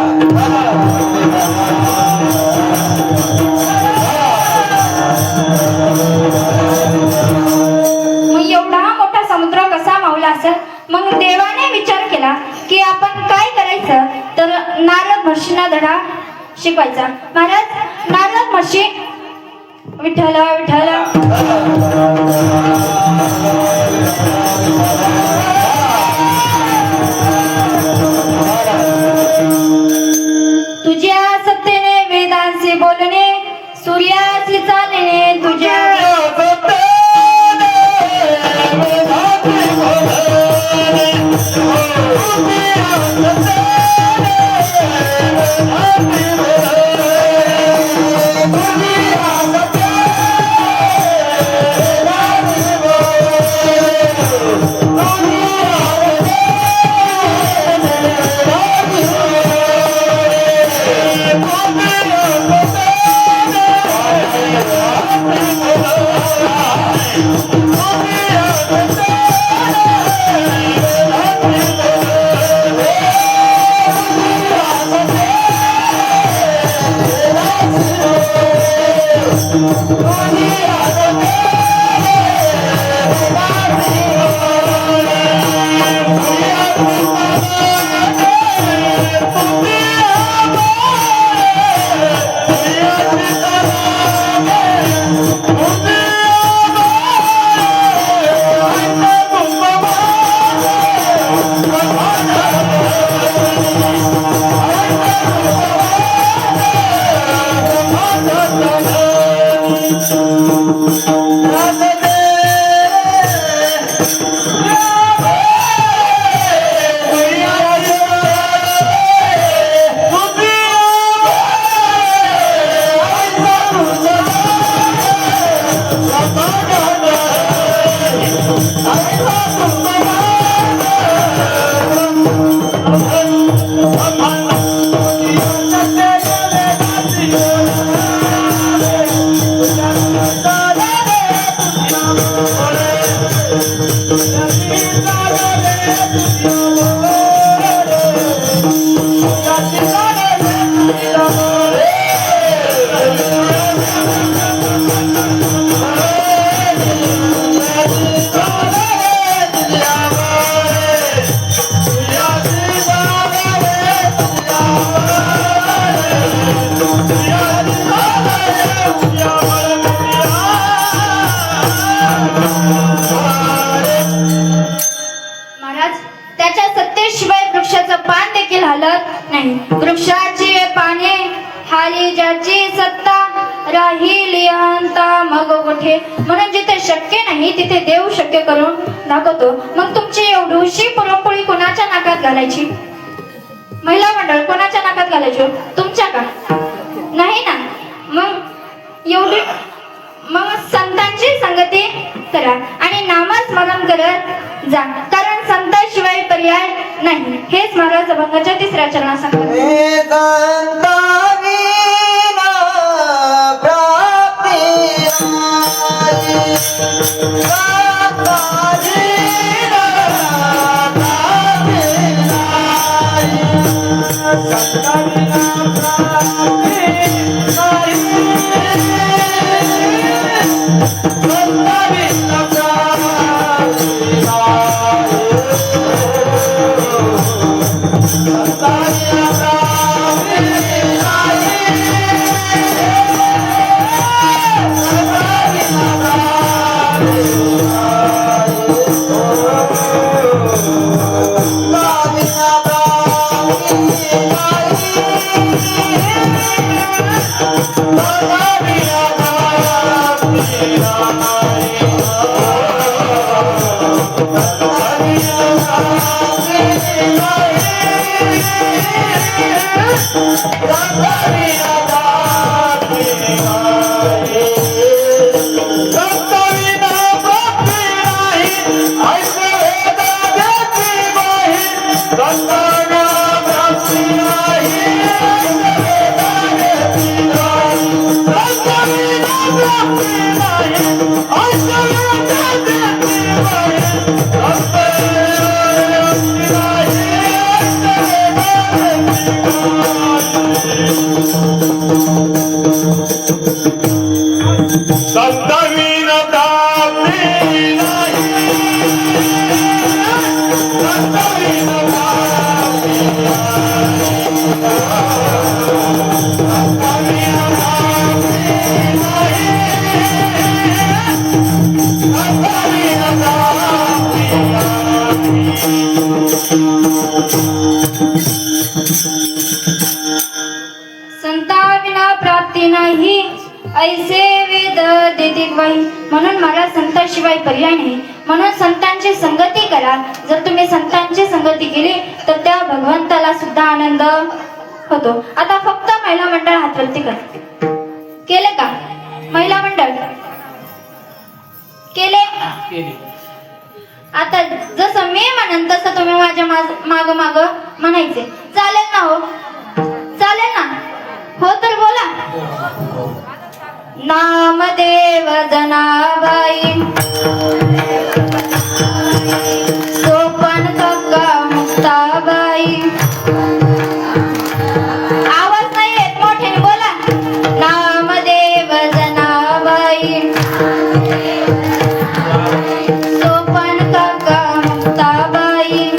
मग एवढा मोठा समुद्र कसा मावला असेल? मग देवाने विचार केला की आपण काय करायचं, तर नारद महर्षींना धडा शिकवायचा. महाराज नारद महर्षी विठ्ठला विठ्ठला. तुझ्या सत्तेने वेदांचे बोलणे, सूर्याचे चालणे, तुझ्या Oh शिवाय वृक्षाचं पान देखील हलत नाही. वृक्षाची पाने हाली ज्याची सत्ता राहिली अंता मग कुठे. म्हणून जिथे शक्य नाही तिथे देव शक्य करून दाखवतो. मग तुमची एवढीशी पुरणपोळी कोणाच्या नाकात घालायची? महिला मंडळ कोणाच्या नाकात घालायची? तुमच्या का? नाही ना. मग एवढी मग संतांची संगती करा आणि नामस्मरण करत जा, कारण संतांशिवाय पर्याय नाही. हेच महाराज अभंगाच्या 3ऱ्या चरणात सांगतात. हे संताविना प्राप्ती नाही. संताविना प्राप्ती नाही. संताविना प्राप्ती नाही. संताविना प्राप्ती नाही ऐसे वेद देते ग्वाही. म्हणून मला संतांशिवाय पर्याय नाही. म्हणून संतांची संगती करा. जर तुम्ही संतांची संगती केली तर त्या भगवंताला सुद्धा आनंद होतो. आता फक्त महिला मंडळ हातवरती करा. केले का महिला मंडळ? केले? आता जसं मी म्हणन तसं तुम्ही माझ्या माग माग म्हणायचे. चालेल ना? हो चालेल ना? हो तर बोला. नामदेव जनाबाई सोपन काका मुक्ताबाई. आवाज नाही येत, मोठ्याने बोला. नामदेव जनाबाई सोपन काका मुक्ताबाई.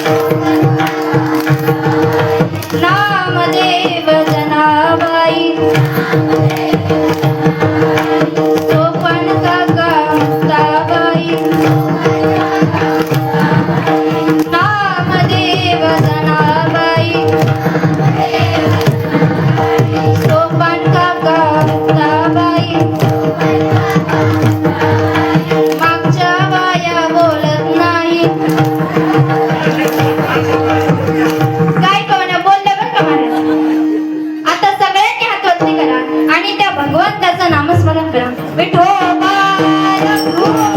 नामदेव जनाबाई सोपन काका मुक्ताबाई. नामदेव जनाबाई सोपन काका मुक्ताबाई. मागच्या बाया बोलत नाही. काय कोण बोलले बरं का महाराज? आता सगळ्यांनी हातवरती करा आणि त्या भगवंताचं नामस्मरण करा. विठोबा रघुबा.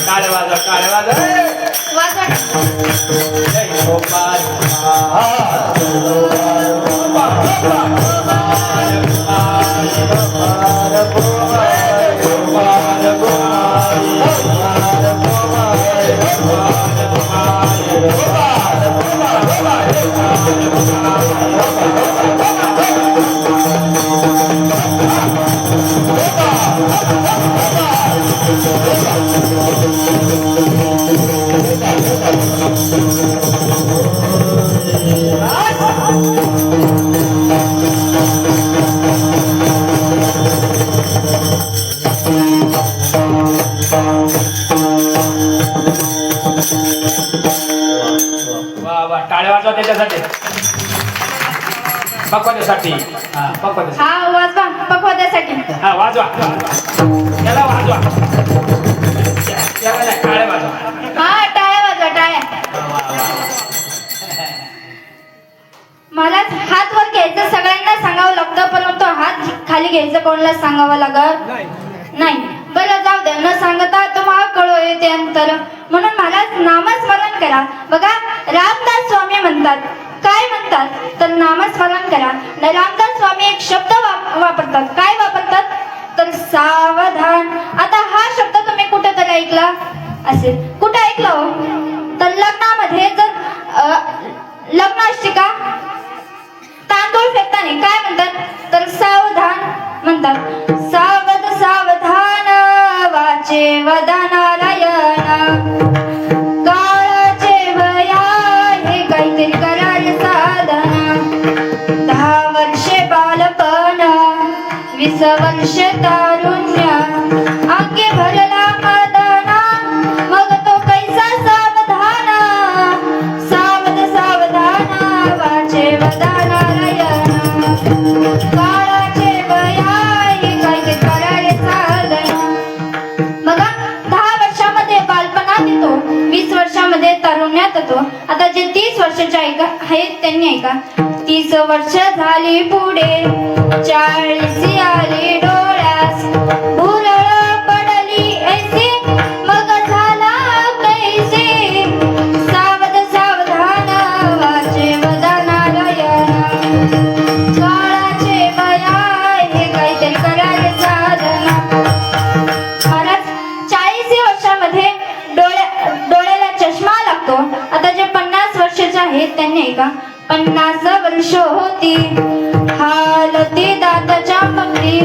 टाळे वाजवा टाळे वाजवा वाजवा. जय गोपाल वा वा टाळे वाजवा त्याच्यासाठी पकवाच्यासाठी हा पकवाच्यासाठी हा वाजवा पकवाद्यासाठी. हा वाजवा त्याला वाजवा त्याला नाही, टाळे वाजवा हा टाळ्या वाजवा टाळ्या. मला हात वर घ्यायचं सगळ्यांना सांगावं लागतं, परंतु हात खाली घ्यायचं कोणाला सांगावं लागत नाही. बरं जाऊ द्या, न सांगता तुम्हाला कळू येते अंतर, म्हणून मला नामस्मरण करा. बघा रामदास स्वामी म्हणतात, काय म्हणतात तर नामस्मरण करा. रामदास स्वामी एक शब्द वापरतात. काय वापरतात तर सावधान. आता हा शब्द तुम्ही कुठेतरी ऐकला असेल. कुठे ऐकला हो तर लग्नामध्ये जर लग्न असते का तांदूळ फेकताना काय म्हणतात तर सावधान म्हणतात. सावध सावधान वाचे वदा नारायण. काळाचे भया हे काहीतरी कराय साधना. 10 वर्षे बालपण 20 वर्षे तारुण्य अंगी भरला मदना. मग तो कैसा सावधान. सावध सावधान वाचे वदा नारायण. काळाचे भया हे काहीतरी कराय साधना. बघा 10 वर्षामध्ये बालपणात येतो, 20 वर्षामध्ये तारुण्यात येतो. आता जे 30 वर्षाचे आहेत त्यांनी ऐका. 30 वर्ष झाली पुढे 40 आली डोळ्यास. भुरळ पडली ऐसे मग झाला कैसे. सावध सावधान वाचे वदा नारायण. काळाचे बया हे काहीतरी करायला साधना. महाराज 40 वर्षामध्ये डोळ्याला चष्मा लागतो. आता जे 50 वर्षाचे आहेत त्यांनी ऐका. 50 वर्ष होती हालती दाताच्या मगरी.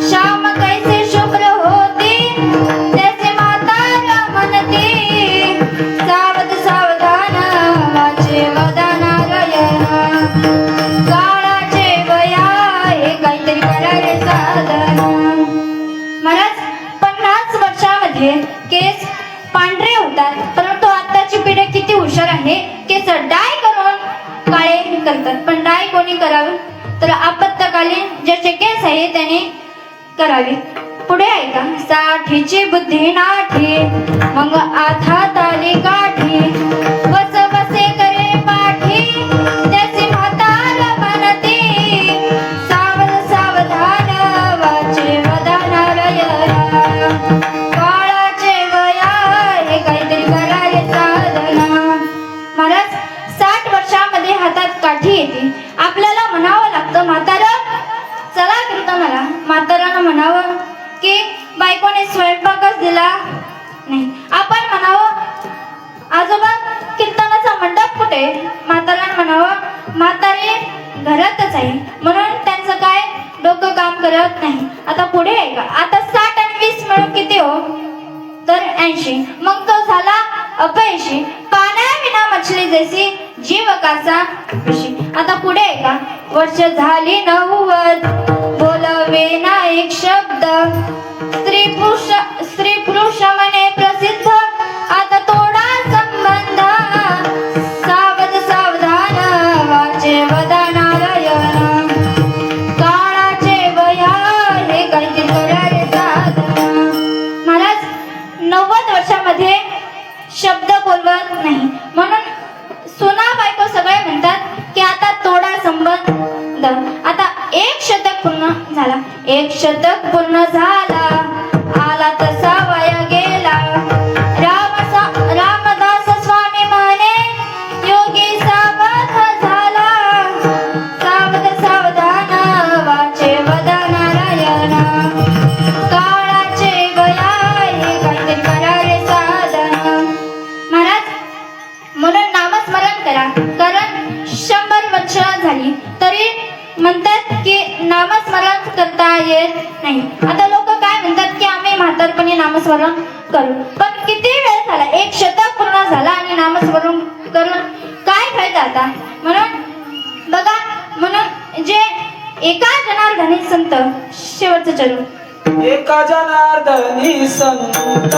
श्याम कैसे शुभ्र होती त्याचे म्हातार म्हणती. सावध सावधान वाचे वदा नारायण. काळाचे बया हे काहीतरी करायला साधना. महाराज 50 वर्षामध्ये केस पांढरे होतात, परंतु आताची पिढी किती हुशार आहे. केस डाय करून काळे करतात. पण डाय कोणी करावे तर आपत्कालीन ज्याचे केस आहे त्याने करावे. पुढे ऐका. साठीची बुद्धी नाठी मग आठात आली काठी. बस बसे करे पाठी त्याची म्हातार म्हणती. सावध सावधान वाचे वदा नारायण. काळाचे वया हे काहीतरी करायला साधना. महाराज 60 वर्षामध्ये हातात काठी येते. आपल्याला म्हणावं लागतं म्हातारा चला करता. मला म्हातारानं म्हणावं की बायकोने स्वयंपाकच दिला म्हातारे घरातच आहे म्हणून त्यांचं काय डोकं काम करत नाही. आता पुढे आहे का? आता 60 आणि 20 मिळून किती हो? तर 80. मग तो झाला अपयशी. पाण्याविना मछली जैसी जीव कासा कशी. आता पुढे आहे का? वर्ष झाली 90 बोलावे ना एक शब्द. स्त्री पुरुष म्हणे प्रसिद्ध आता तोडा संबंध. सावध सावधान वाचे वदा नारायण. काळाचे वया हे काहीतरी करारे साधन. महाराज 90 वर्षामध्ये शब्द बोलवत नाही म्हणून सुना बायको सगळे म्हणतात की आता तोडा संबंध. आता 1 शतक पूर्ण झाला. 1 शतक पूर्ण झाला. आला तसा वया गेला. रामदास स्वामी म्हणे योगी सावध झाला. सावध सावधान वाचे वदा नारायण. काळाचे वया हे काहीतरी करारे साधन. महाराज म्हणून नामस्मरण करा. कारण 100 वर्ष झाली तरी म्हणतात की नामस्मरण करता येत नाही. आता लोक काय म्हणतात की आम्ही म्हातारपणी नामस्मरण करू. पण किती वेळ झाला? 1 शतक पूर्ण झाला आणि नामस्मरण करून काय फायदा आता? म्हणून बघा म्हणून जे एका जनार्दनी संत शेवटचं चरण. एका जनार्दनी संत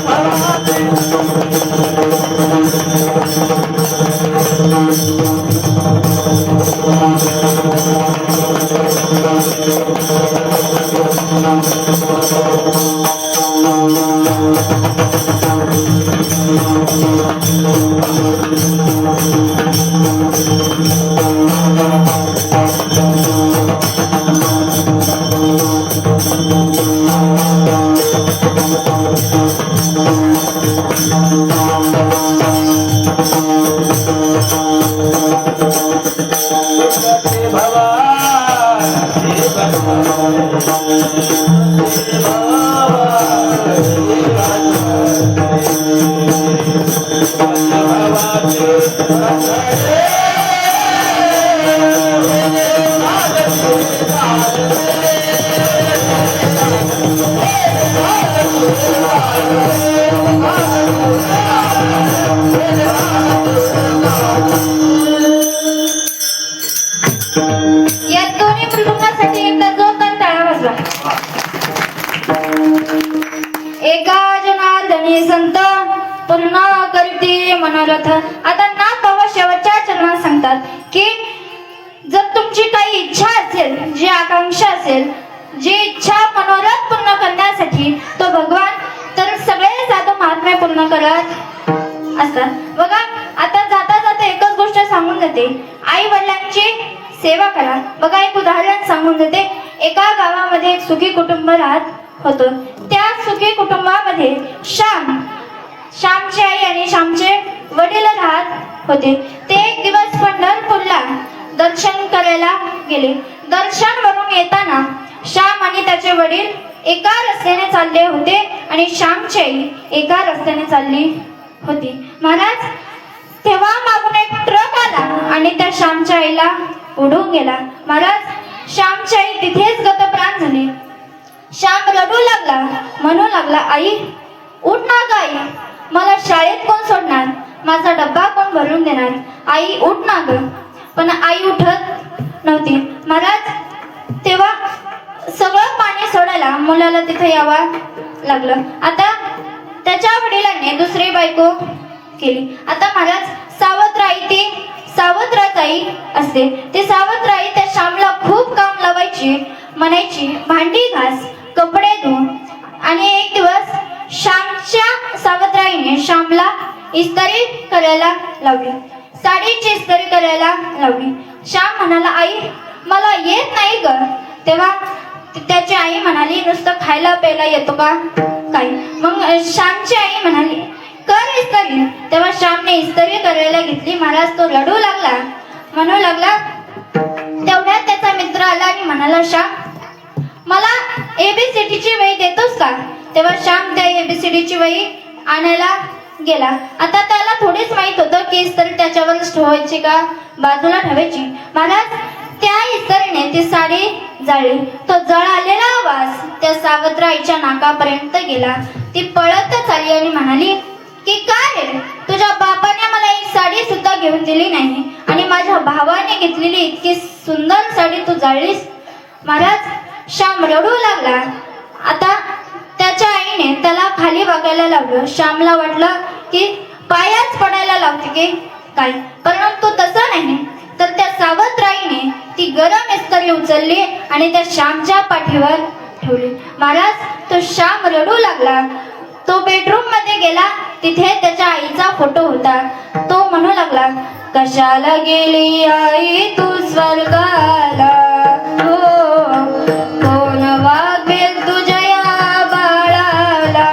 Bye. हे भगवान हे भगवान हे या दोन्ही मृदुंगासाठी एकदा जोरदार टाळ्या वाजवा. एका जनार्दनी संत पूर्ण करते मनोरथ. आता नाथ बाबा शेवटच्या चरणात सांगतात की जर तुमची काही इच्छा असेल, जी आकांक्षा असेल, जी इच्छा मनोरथ पूर्ण करण्यासाठी तो भगवान तर सगळे साधू महात्मे पूर्ण करत असतात. बघा आता जाता जाता एकच गोष्ट सांगून जाते, आई वडिलांची सेवा करा. बघा एक उदाहरण सांगून जाते. एका गावामध्ये एक सुखी कुटुंब राहत होतं. त्या सुखी कुटुंबामध्ये श्यामची आई आणि श्यामचे वडील राहत होते. ते एक दिवस पंढरपूरला दर्शन करायला गेले. दर्शन वरून येताना श्याम आणि त्याचे वडील एका रस्त्याने चालले होते आणि श्यामची आई एका रस्त्याने चालली होती. महाराज तेव्हा मागून एक ट्रक आला आणि त्या श्यामच्या आईला उडून गेला. महाराज श्यामची आई तिथेच गतप्राण झाली. श्याम रडू लागला, म्हणू लागला, आई उठ ना ग आई, मला शाळेत कोण सोडणार, माझा डब्बा कोण भरून देणार, आई उठ ना ग. पण आई उठत नव्हती. महाराज तेव्हा सगळं पाणी सोडायला मुलाला तिथे यावं लागलं. आता त्याच्या वडिलांनी दुसरी बायको केली. आता महाराज सावत्राई ती सावत्राई असते. ती सावत्राई त्या श्यामला खूप काम लावायची, म्हणायची भांडी घास, कपडे धु. आणि एक दिवस श्यामच्या सावत्राईने श्यामला इस्त्री करायला लावली, साडीची इस्त्री करायला लावली. श्याम म्हणाला, आई मला येत नाही ग. तेव्हा त्याची आई म्हणाली, नुसतं खायला प्यायला येतो का काय. मग श्यामची आई म्हणाली, कर इस्त्री. तेव्हा श्यामने इस्त्री करायला घेतली. महाराज तो रडू लागला, म्हणू लागला. तेवढ्यात त्याचा मित्र आला आणि म्हणाला, श्याम मला एबीसीडीची वही देतोस का. तेव्हा श्याम त्या एबीसीडीची वही आणायला गेला. आता त्याला थोडीच माहित होतं की इस्त्री त्याच्यावरच ठेवायची का बाजूला ठेवायची. महाराज त्या इस्त्रीने ती साडी जाळली. तो जळालेला आवाज त्या सावत्राईच्या नाकापर्यंत गेला. ती पळतच आली आणि म्हणाली की काय रे, तुझ्या बापाने मला एक साडी सुद्धा घेऊन दिली नाही आणि माझ्या भावाने घेतलेली इतकी सुंदर साडी तू जाळलीस. महाराज श्याम रडू लागला. आता त्याच्या आईने त्याला खाली वाकायला लावलं. श्यामला वाटलं की पायाच पडायला लावते की काय, परंतु तसं नाही. तर त्या सावत्राईने ती गरम इस्त्री उचलली आणि त्या श्यामच्या पाठीवर ठेवली. महाराज तो श्याम रडू लागला. तो बेडरूम मध्ये गेला. तिथे त्याच्या आईचा फोटो होता. तो म्हणू लागला, कशाला गेली आई तू स्वर्गाला, हो कोण वागवेल तुझ्या या बाळाला.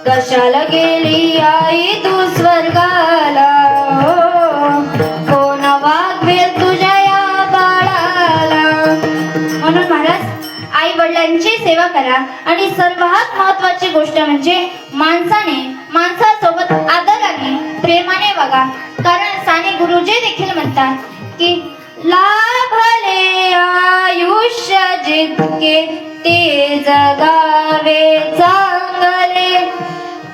कशाला गेली आई तू स्वर्गाला, हो कोण वागवेल तुझ्या या बाळाला. म्हणून महाराज आई वडिलांची सेवा करा. आणि सर्वात महत्वाची गोष्ट म्हणजे माणसासोबत आदराने प्रेमाने वागा. कारण साने गुरुजी देखील म्हणतात की लाभले आयुष्य जितके ते जगावे चांगले,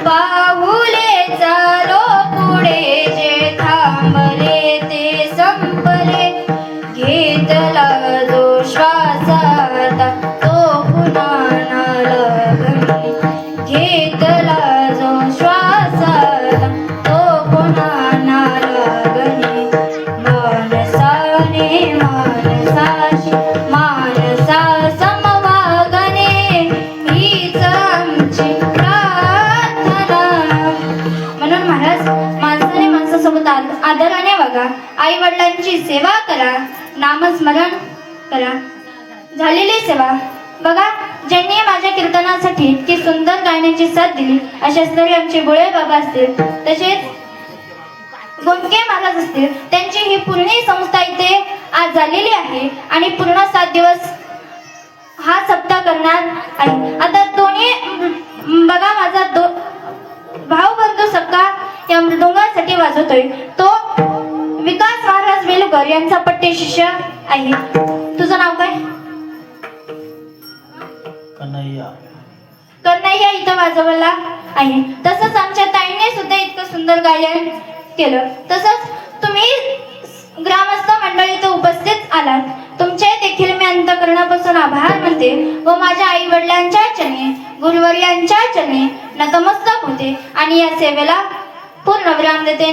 पाहुले चालो पुढे जे थांबले ते संपले. घेतला जो श्वास आता तो पुन्हा ना लागणे, घेतला जो श्वास आता तो पुन्हा ना लागणे. मानसाने मानसाशी मानसा समवागणे हीच आमची प्रार्थना. म्हणून महाराज माणसाने माणसासोबत आदराने वागा. आई वडिलांची सेवा करा, नामस्मरण करा. झालेली सेवा बघा, ज्यांनी माझ्या कीर्तनासाठी इतकी सुंदर गायनाची साथ दिली अशा तरी आमचे गोळे बाबा असतील, तसेच गोंडके महाराज असतील, त्यांची ही पूर्ण संस्था इथे आज झालेली आहे आणि पूर्ण 7 दिवस हा सप्ताह करणार आहे. आता दोन्ही बघा, माझा भाऊ बंधू सक्का या मृदुंगासाठी वाजवतोय तो विकास महाराज वेलुकर यांचा पट्टे शिष्य आहे. तुझं नाव काय? कन्हैया. कन्हैया इथं वाजवला आहे. तसंच आमच्या ताईने सुद्धा इतकं सुंदर गायन केलं. तसंच तुम्ही ग्रामस्थ मंडळी इथं उपस्थित आलात, तुमचे देखील मी अंतःकरणापासून आभार मानते व माझ्या आई वडिलांच्या चरणी, गुरुवर्यांच्या चरणी नतमस्तक होते आणि या सेवेला पूर्ण विराम देते.